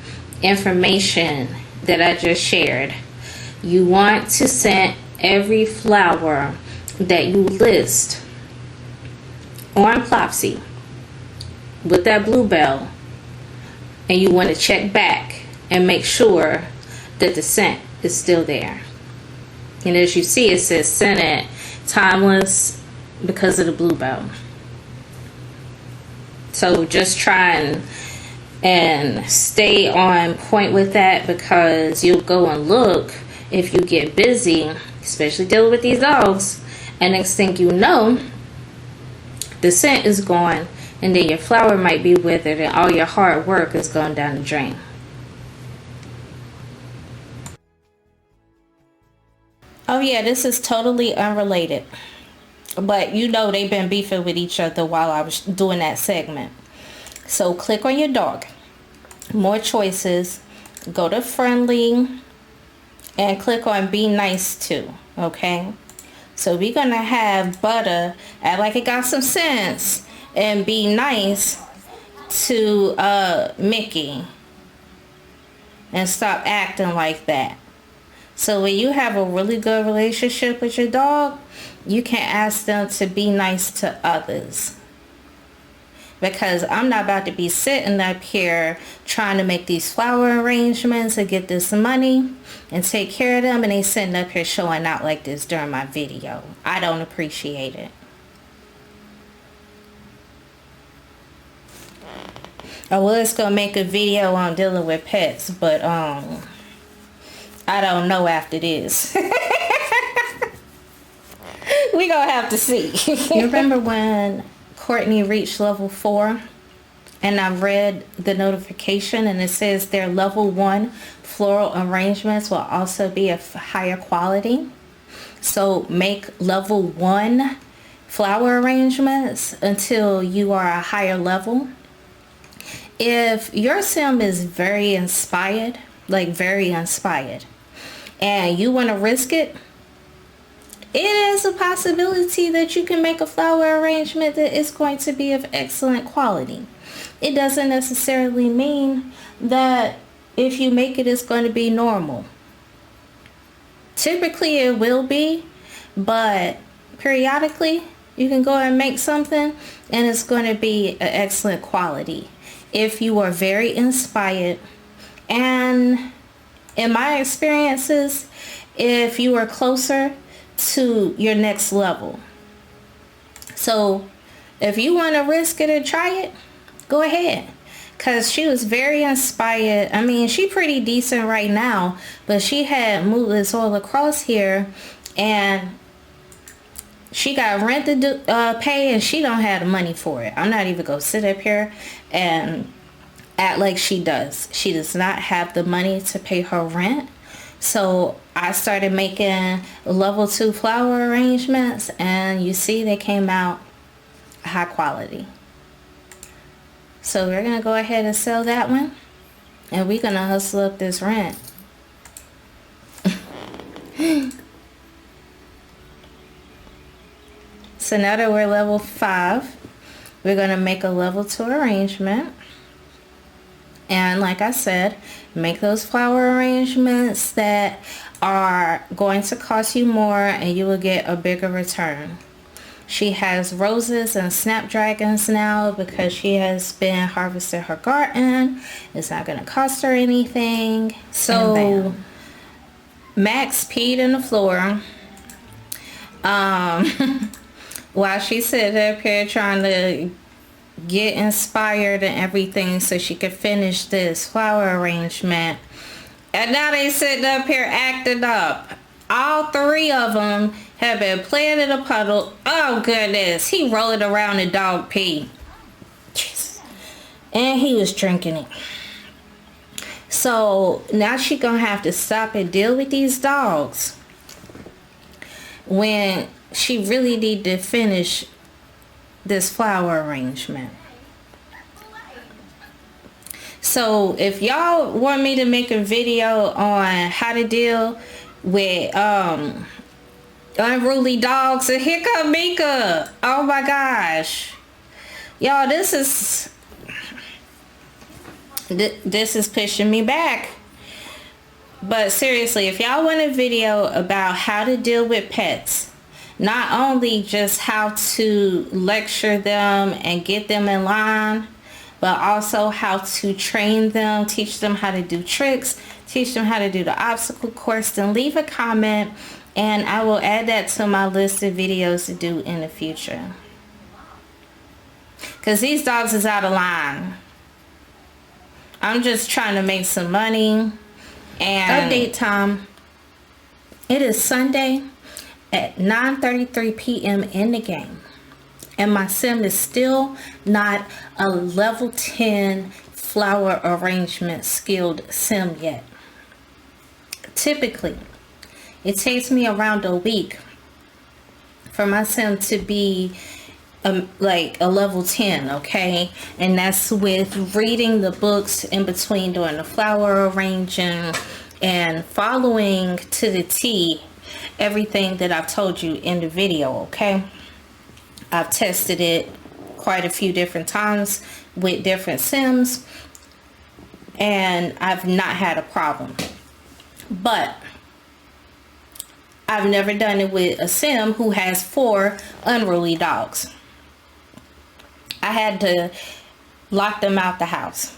information that I just shared. You want to scent every flower that you list on Plopsy with that bluebell, and you want to check back and make sure that the scent is still there. And as you see, it says scented timeless because of the bluebell. So just try and stay on point with that, because you'll go and look if you get busy, especially dealing with these dogs, and next thing you know, the scent is gone, and then your flower might be withered, and all your hard work is going down the drain. Oh yeah, this is totally unrelated, but you know they've been beefing with each other while I was doing that segment. So click on your dog, more choices, go to friendly, and click on be nice to. Okay, so we're gonna have Butter act like it got some sense and be nice to Mickey and stop acting like that. So when you have a really good relationship with your dog, you can ask them to be nice to others. Because I'm not about to be sitting up here trying to make these flower arrangements and get this money and take care of them, and they sitting up here showing out like this during my video. I don't appreciate it. I was gonna make a video on dealing with pets, but I don't know after this. We gonna have to see. You remember when Courtney reached level 4 and I read the notification and it says their level 1 floral arrangements will also be of higher quality? So make level 1 flower arrangements until you are a higher level. If your sim is very inspired, like very inspired, and you want to risk it, it is a possibility that you can make a flower arrangement that is going to be of excellent quality. It doesn't necessarily mean that if you make it, it's going to be normal. Typically it will be, but periodically, you can go and make something, and it's going to be an excellent quality if you are very inspired. And in my experiences, if you are closer to your next level. So if you want to risk it and try it, go ahead. Because she was very inspired. I mean, she pretty decent right now, but she had moved this all across here, and she got rent to pay, and she don't have the money for it. I'm not even going to sit up here and act like she does. She does not have the money to pay her rent. So I started making level 2 flower arrangements, and you see they came out high quality. So we're going to go ahead and sell that one, and we're going to hustle up this rent. So now that we're level 5, we're going to make a level 2 arrangement. And like I said, make those flower arrangements that are going to cost you more, and you will get a bigger return. She has roses and snapdragons now because she has been harvesting her garden. It's not going to cost her anything. So Max peed in the floor while she's sitting up here trying to get inspired and everything so she could finish this flower arrangement. And now they sitting up here acting up. All 3 of them have been playing in a puddle. Oh goodness, he rolled around the dog pee. Jeez. And he was drinking it. So now she gonna have to stop and deal with these dogs when she really need to finish this flower arrangement. So if y'all want me to make a video on how to deal with unruly dogs, and here come Mika. Oh my gosh, y'all, this is pushing me back. But seriously, if y'all want a video about how to deal with pets, not only just how to lecture them and get them in line, but also how to train them, teach them how to do tricks, teach them how to do the obstacle course, then leave a comment and I will add that to my list of videos to do in the future. Because these dogs is out of line. I'm just trying to make some money. And update time. It is Sunday at 9:33 p.m. in the game. And my sim is still not a level 10 flower arrangement skilled sim yet. Typically, it takes me around a week for my sim to be like a level 10, okay? And that's with reading the books in between doing the flower arranging and following to the T everything that I've told you in the video, okay? I've tested it quite a few different times with different sims and I've not had a problem. But I've never done it with a sim who has 4 unruly dogs. I had to lock them out the house.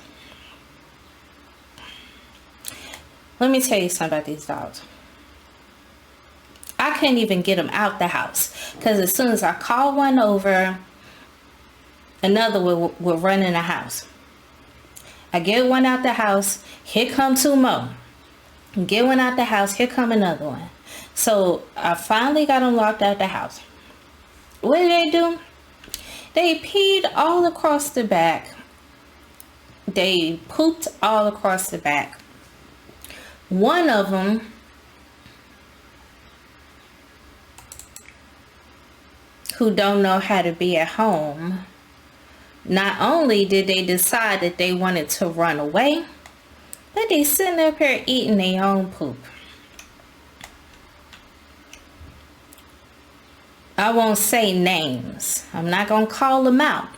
Let me tell you something about these dogs. I couldn't even get them out the house because as soon as I call one over, another will run in the house. I get one out the house, here come 2 more. Get one out the house, here come another one. So I finally got them locked out the house. What did they do? They peed all across the back. They pooped all across the back. One of them who don't know how to be at home, not only did they decide that they wanted to run away, but they sitting up here eating their own poop. I won't say names. I'm not going to call them out.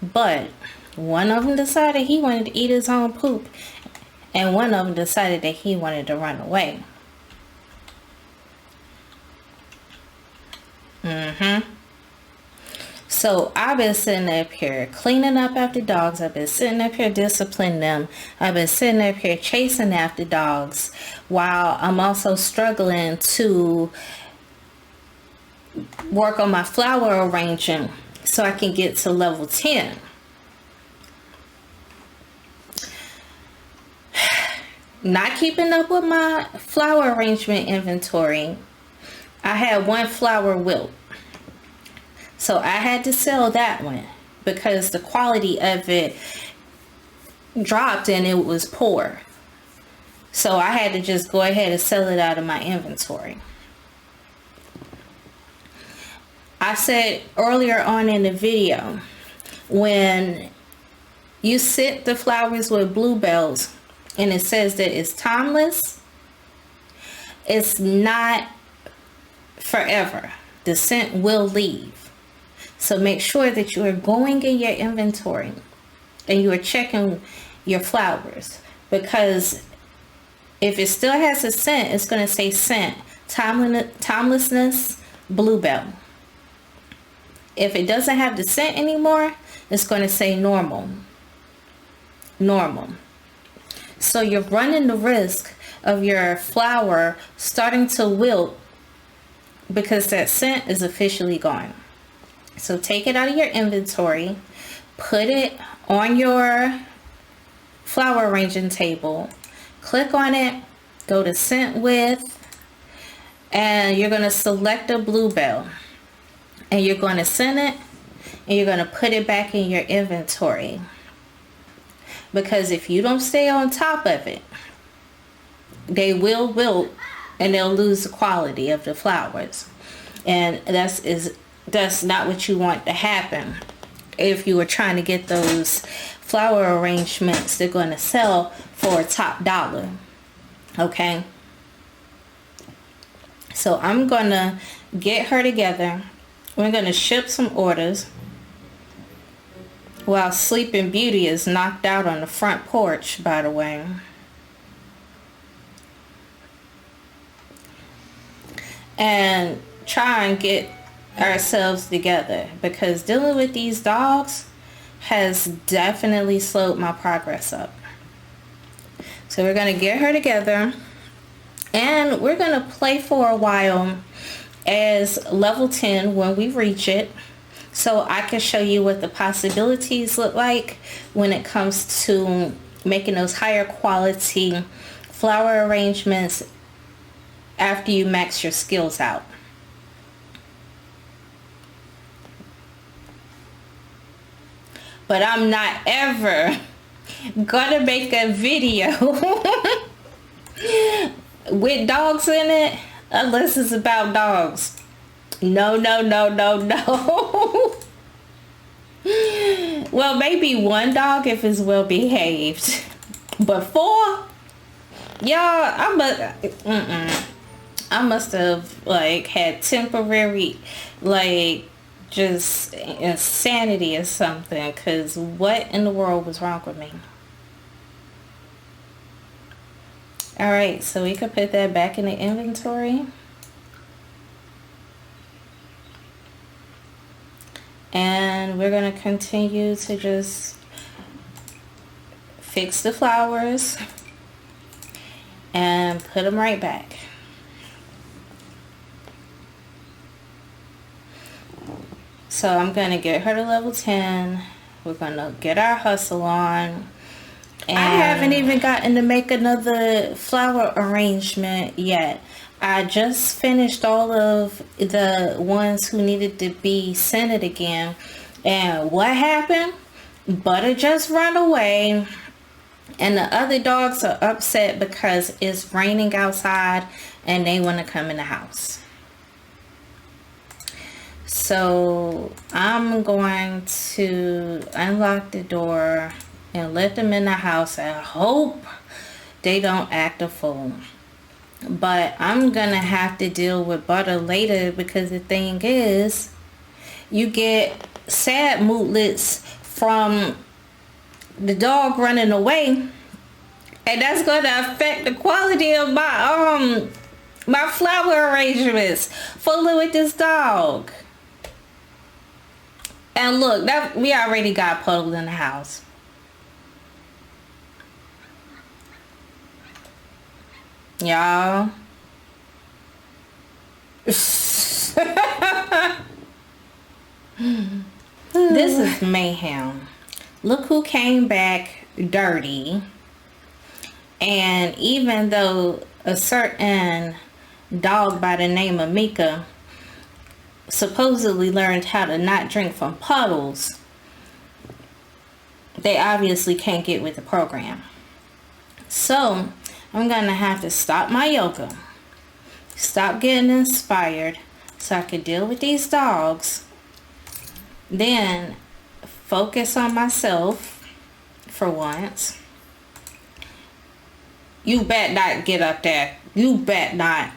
But one of them decided he wanted to eat his own poop. And one of them decided that he wanted to run away. So I've been sitting up here cleaning up after dogs. I've been sitting up here disciplining them. I've been sitting up here chasing after dogs while I'm also struggling to work on my flower arranging so I can get to level 10. Not keeping up with my flower arrangement inventory. I had one flower wilt. So I had to sell that one because the quality of it dropped and it was poor. So I had to just go ahead and sell it out of my inventory. I said earlier on in the video, when you scent the flowers with bluebells and it says that it's timeless, it's not forever. The scent will leave. So make sure that you are going in your inventory and you are checking your flowers, because if it still has a scent, it's going to say scent, timelessness, bluebell. If it doesn't have the scent anymore, it's going to say normal. So you're running the risk of your flower starting to wilt because that scent is officially gone. So take it out of your inventory, put it on your flower arranging table, click on it, go to scent with, and you're going to select a bluebell, and you're going to scent it, and you're going to put it back in your inventory. Because if you don't stay on top of it, they will wilt and they'll lose the quality of the flowers. And that's not what you want to happen if you were trying to get those flower arrangements they're going to sell for a top dollar. Okay, so I'm gonna get her together. We're gonna ship some orders while Sleeping Beauty is knocked out on the front porch, by the way. And try and get ourselves together, because dealing with these dogs has definitely slowed my progress up. So we're going to get her together and we're going to play for a while as level 10 when we reach it, so I can show you what the possibilities look like when it comes to making those higher quality flower arrangements after you max your skills out. But I'm not ever gonna make a video with dogs in it unless it's about dogs. No. Well, maybe one dog if it's well behaved, but 4, y'all, I must have like had temporary just insanity or something, because what in the world was wrong with me? All right, so we could put that back in the inventory. And we're going to continue to just fix the flowers and put them right back. So I'm going to get her to level 10. We're going to get our hustle on. And I haven't even gotten to make another flower arrangement yet. I just finished all of the ones who needed to be scented again. And what happened? Butter just ran away. And the other dogs are upset because it's raining outside and they want to come in the house. So I'm going to unlock the door and let them in the house and hope they don't act a fool. But I'm gonna have to deal with Butter later, because the thing is, you get sad moodlets from the dog running away, and that's gonna affect the quality of my My flower arrangements fooling with this dog. And look, that we already got puddled in the house. Y'all. This is mayhem. Look who came back dirty. And even though a certain dog by the name of Mika supposedly learned how to not drink from puddles, they obviously can't get with the program. So I'm gonna have to stop my yoga, stop getting inspired so I can deal with these dogs, then focus on myself for once. You bet not get up there. You bet not.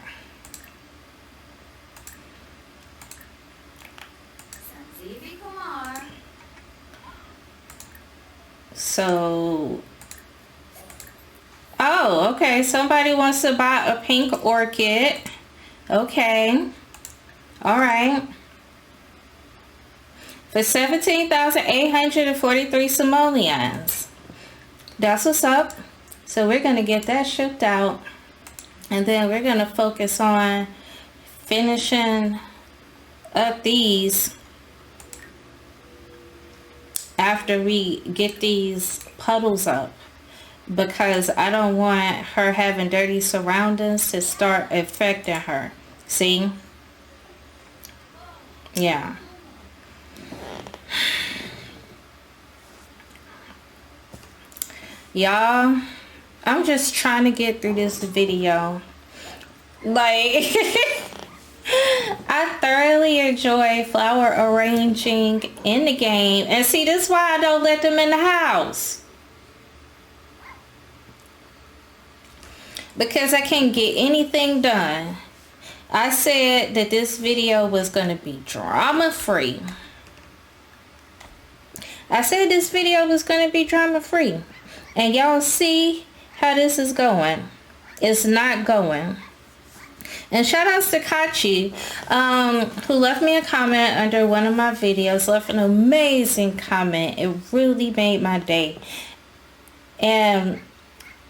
So, oh, okay. Somebody wants to buy a pink orchid. Okay. All right. For 17,843 simoleons. That's what's up. So we're going to get that shipped out. And then we're going to focus on finishing up these after we get these puddles up, because I don't want her having dirty surroundings to start affecting her. See? Yeah. Y'all, I'm just trying to get through this video. Like, I thoroughly enjoy flower arranging in the game. And see, this is why I don't let them in the house. Because I can't get anything done. I said that this video was going to be drama free. I said this video was going to be drama free. And y'all see how this is going. It's not going. And shout outs to Kachi, who left me a comment under one of my videos. Left an amazing comment. It really made my day. And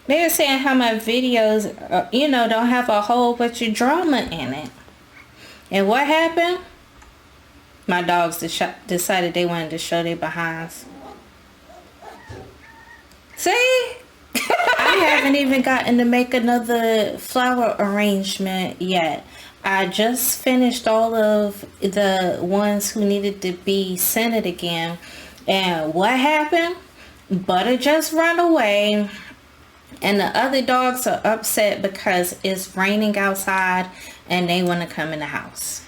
they were saying how my videos, don't have a whole bunch of drama in it. And what happened? My dogs decided they wanted to show their behinds. See? I haven't even gotten to make another flower arrangement yet. I just finished all of the ones who needed to be scented again. And what happened? Butter just ran away. And the other dogs are upset because it's raining outside and they want to come in the house.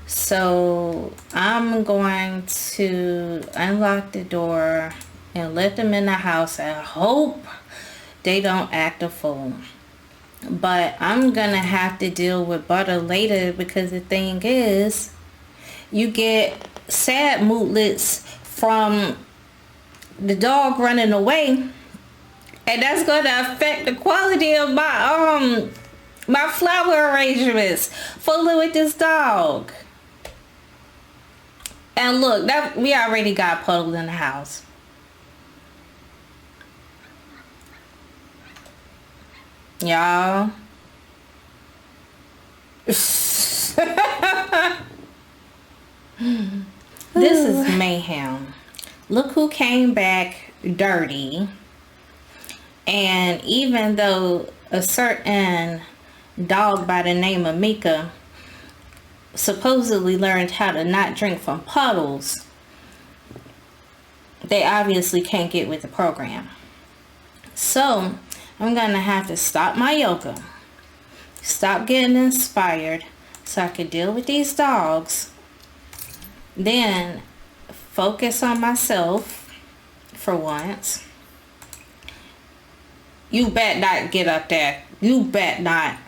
So I'm going to unlock the door and let them in the house and hope they don't act a fool. But I'm gonna have to deal with Butter later, because the thing is, you get sad moodlets from the dog running away, and that's gonna affect the quality of my my flower arrangements fooling with this dog. And look, that we already got puddled in the house. Y'all. This is mayhem. Look who came back dirty. And even though a certain dog by the name of Mika supposedly learned how to not drink from puddles, they obviously can't get with the program. So I'm gonna have to stop my yoga, stop getting inspired so I can deal with these dogs, then focus on myself for once. You bet not get up there. You bet not.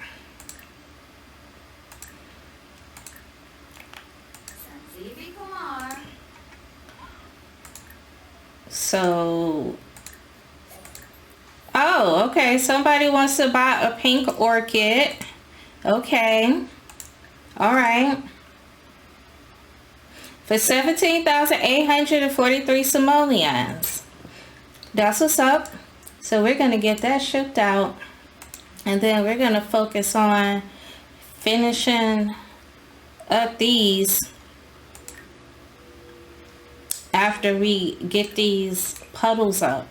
So, oh, Oh, okay. Somebody wants to buy a pink orchid. Okay. All right. For 17,843 simoleons. That's what's up. So we're going to get that shipped out. And then we're going to focus on finishing up these after we get these puddles up,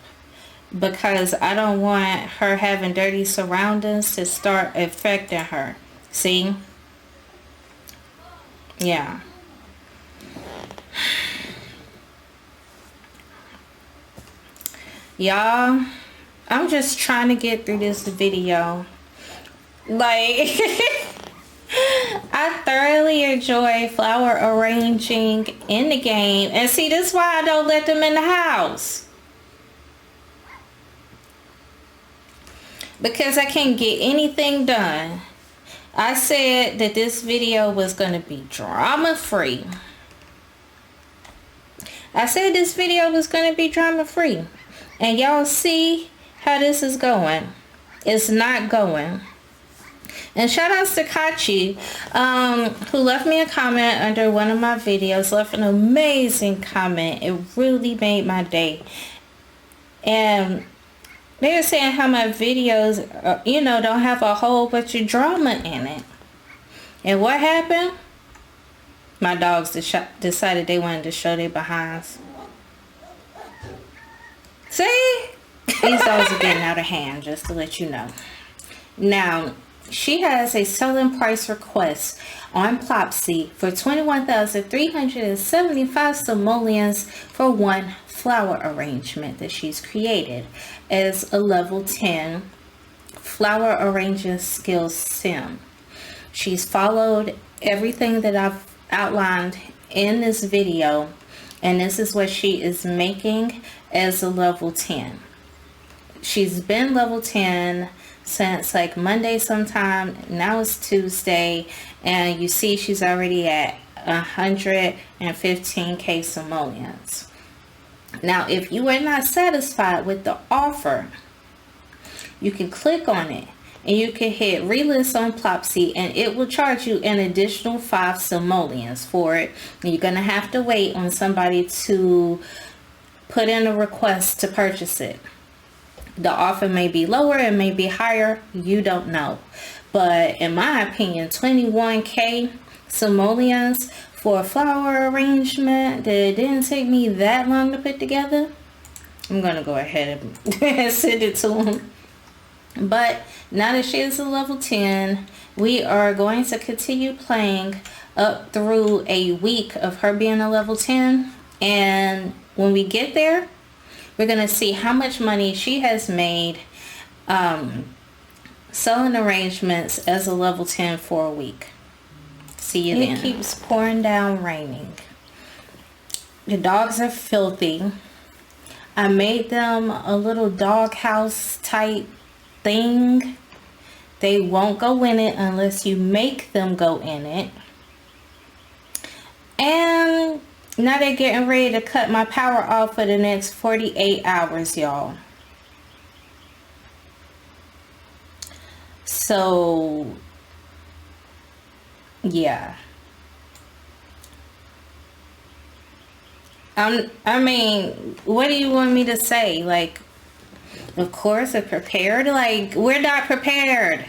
because I don't want her having dirty surroundings to start affecting her. See? Yeah. Y'all, I'm just trying to get through this video. Like, I thoroughly enjoy flower arranging in the game. And see, this is why I don't let them in the house. Because I can't get anything done. I said that this video was going to be drama free. I said this video was going to be drama free. And y'all see how this is going. It's not going. And shout outs to Kachi, who left me a comment under one of my videos. Left an amazing comment. It really made my day. And they were saying how my videos, don't have a whole bunch of drama in it. And what happened? My dogs decided they wanted to show their behinds. See? These dogs are getting out of hand, just to let you know. Now, she has a selling price request on Plopsy for 21,375 simoleons for one flower arrangement that she's created as a level 10 flower arranging skills sim. She's followed everything that I've outlined in this video, and this is what she is making as a level 10. She's been level 10 since like Monday sometime. Now it's Tuesday, and you see she's already at 115k simoleons. Now, if you are not satisfied with the offer, you can click on it and you can hit relist on Plopsy, and it will charge you an additional 5 simoleons for it. And you're gonna have to wait on somebody to put in a request to purchase it. The offer may be lower, it may be higher, you don't know. But in my opinion, 21k simoleons for a flower arrangement that didn't take me that long to put together, I'm gonna go ahead and send it to him. But now that she is a level 10, we are going to continue playing up through a week of her being a level 10. And when we get there, we're going to see how much money she has made selling arrangements as a level 10 for a week. See you then. It keeps pouring down raining. The dogs are filthy. I made them a little doghouse type thing. They won't go in it unless you make them go in it. And now they're getting ready to cut my power off for the next 48 hours, y'all. So, yeah. I mean, what do you want me to say? Like, of course, they're prepared. Like, we're not prepared.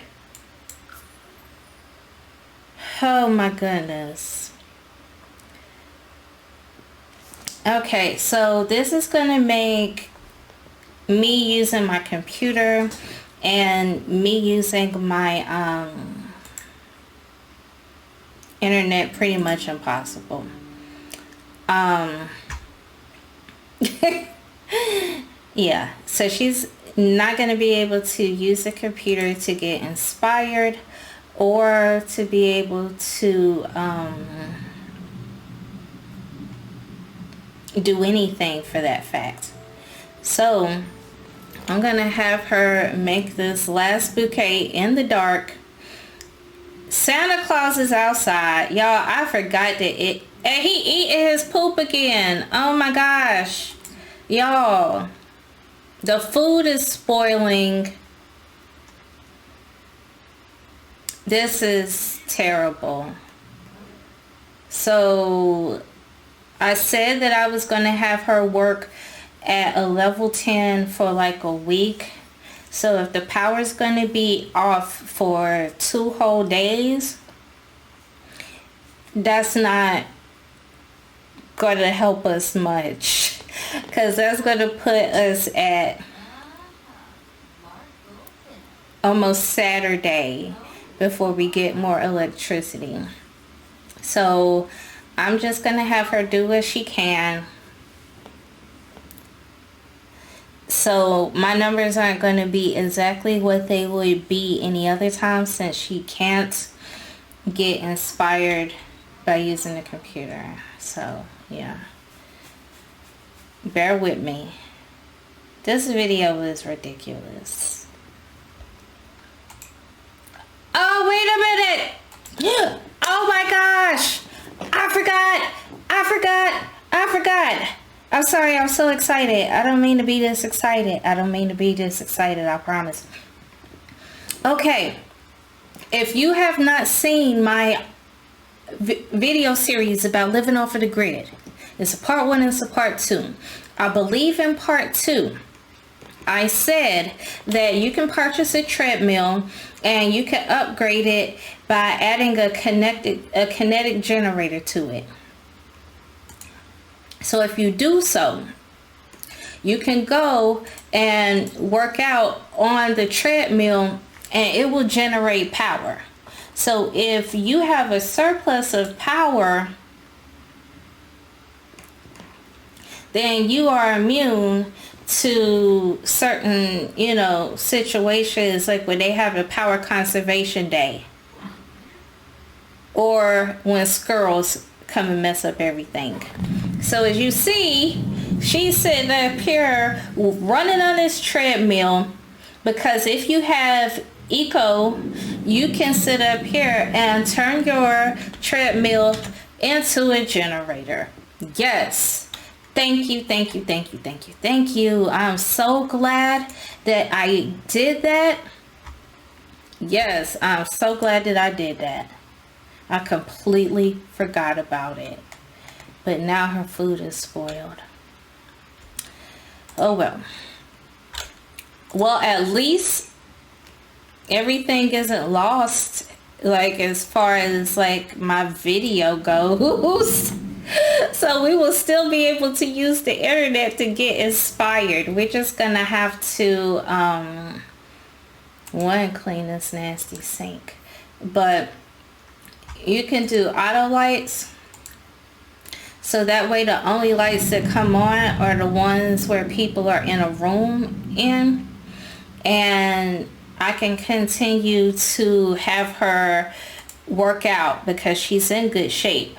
Oh my goodness. Okay, so this is gonna make me using my computer and me using my internet pretty much impossible. Yeah, so she's not going to be able to use the computer to get inspired or to be able to do anything for that fact. So I'm going to have her make this last bouquet in the dark. Santa Claus is outside. Y'all, I forgot that he eating his poop again. Oh my gosh. Y'all. The food is spoiling. This is terrible. So I said that I was going to have her work at a level 10 for like a week. So if the power is going to be off for 2 whole days, that's not going to help us much, because that's going to put us at almost Saturday before we get more electricity. So I'm just going to have her do what she can. So my numbers aren't going to be exactly what they would be any other time, since she can't get inspired by using the computer. So yeah, bear with me. This video is ridiculous. Oh, wait a minute. Oh my gosh, I forgot. I'm sorry, I'm so excited. I don't mean to be this excited. I promise. Okay, if you have not seen my video series about living off of the grid, it's a part 1 and it's a part 2. I believe in part 2, I said that you can purchase a treadmill and you can upgrade it by adding a kinetic generator to it. So if you do so, you can go and work out on the treadmill and it will generate power. So if you have a surplus of power, then you are immune to certain, situations, like when they have a power conservation day, or when squirrels come and mess up everything. So as you see, she's sitting up here running on this treadmill, because if you have eco, you can sit up here and turn your treadmill into a generator. Yes. Thank you. I'm so glad that I did that. Yes, I'm so glad that I did that. I completely forgot about it. But now her food is spoiled. Oh well. Well, at least everything isn't lost, like as far as like my video goes. So we will still be able to use the internet to get inspired. We're just gonna have to clean this nasty sink, but you can do auto lights, so that way the only lights that come on are the ones where people are in a room in, and I can continue to have her work out because she's in good shape.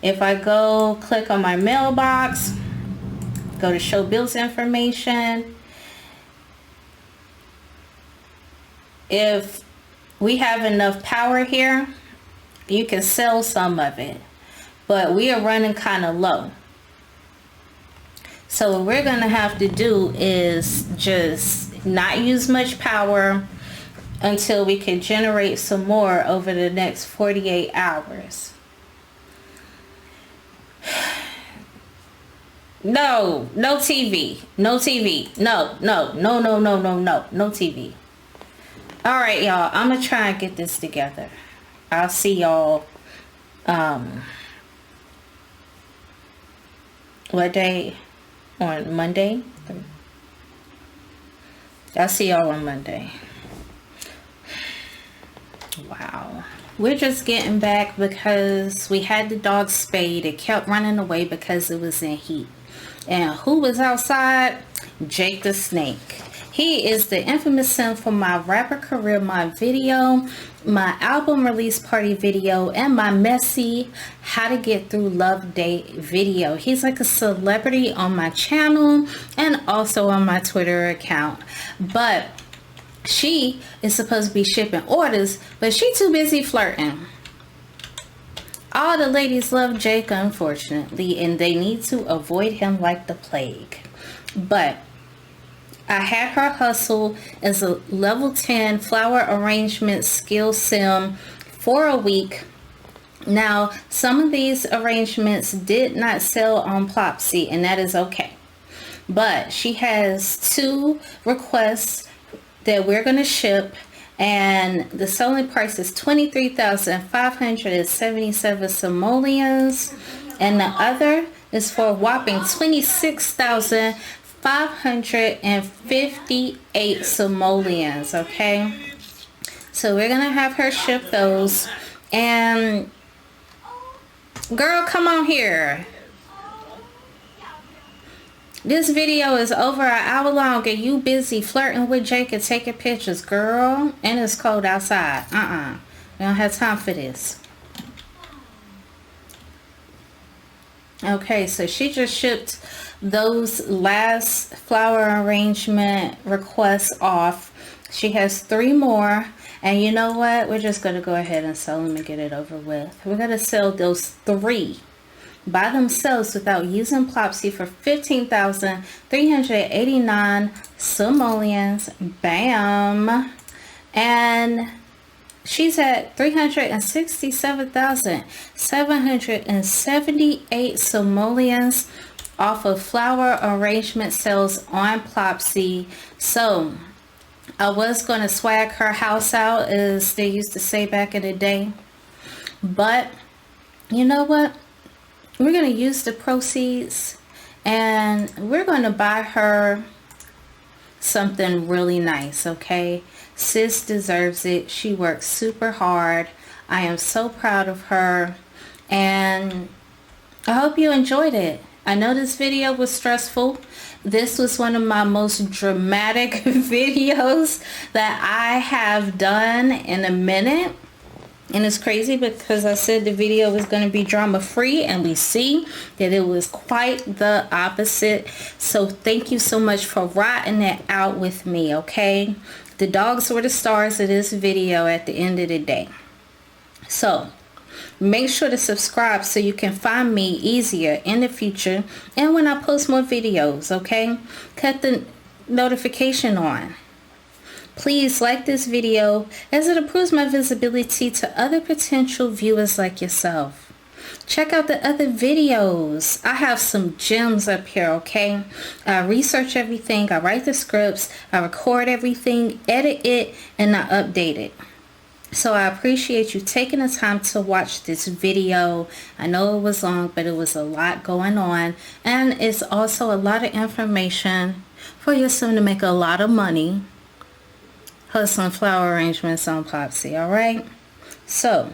If I go click on my mailbox, go to show bills information, if we have enough power here, you can sell some of it, but we are running kind of low. So what we're gonna have to do is just not use much power until we can generate some more over the next 48 hours. No TV. No TV. No TV. All right, y'all. I'm gonna try and get this together. I'll see y'all. What day? On Monday. I'll see y'all on Monday. Wow. We're just getting back because we had the dog spayed. It kept running away because it was in heat. And who was outside? Jake the Snake. He is the infamous sim for my rapper career, my video, my album release party video, and my messy how to get through love date video. He's like a celebrity on my channel and also on my Twitter account. But she is supposed to be shipping orders, but she too busy flirting. All the ladies love Jake, unfortunately, and they need to avoid him like the plague. But I had her hustle as a level 10 flower arrangement skill sim for a week. Now, some of these arrangements did not sell on Plopsy, and that is okay. But she has 2 requests that we're going to ship, and the selling price is 23,577 simoleons, and the other is for a whopping 26,558 simoleons. Okay, so we're gonna have her ship those. And girl, come on here. This video is over an hour long and you busy flirting with Jake and taking pictures, girl. And it's cold outside. We don't have time for this. Okay, so she just shipped those last flower arrangement requests off. She has 3 more. And you know what? We're just going to go ahead and sell them and get it over with. We're going to sell those 3 by themselves without using Plopsy for 15,389 simoleons. Bam. And she's at 367,778 simoleons off of flower arrangement sales on Plopsy. So I was going to swag her house out, as they used to say back in the day. But you know what? We're going to use the proceeds and we're going to buy her something really nice, okay? Sis deserves it. She works super hard. I am so proud of her, and I hope you enjoyed it. I know this video was stressful. This was one of my most dramatic videos that I have done in a minute. And it's crazy because I said the video was going to be drama free, and we see that it was quite the opposite. So thank you so much for riding it out with me, okay? The dogs were the stars of this video at the end of the day. So make sure to subscribe so you can find me easier in the future and when I post more videos, okay? Cut the notification on. Please like this video as it improves my visibility to other potential viewers like yourself. Check out the other videos. I have some gems up here, okay? I research everything. I write the scripts. I record everything, edit it, and I update it. So I appreciate you taking the time to watch this video. I know it was long, but it was a lot going on. And it's also a lot of information for your son to make a lot of money hustling flower arrangements on Plopsy, alright? So,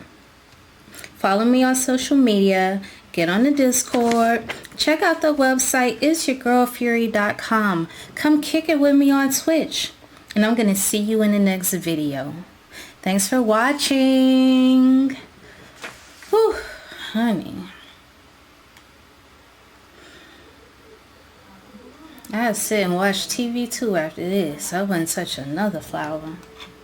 follow me on social media, get on the Discord, check out the website, isyourgirlfury.com. Come kick it with me on Twitch, and I'm going to see you in the next video. Thanks for watching. Whew, honey. I'll sit and watch TV too after this. I wouldn't touch another flower.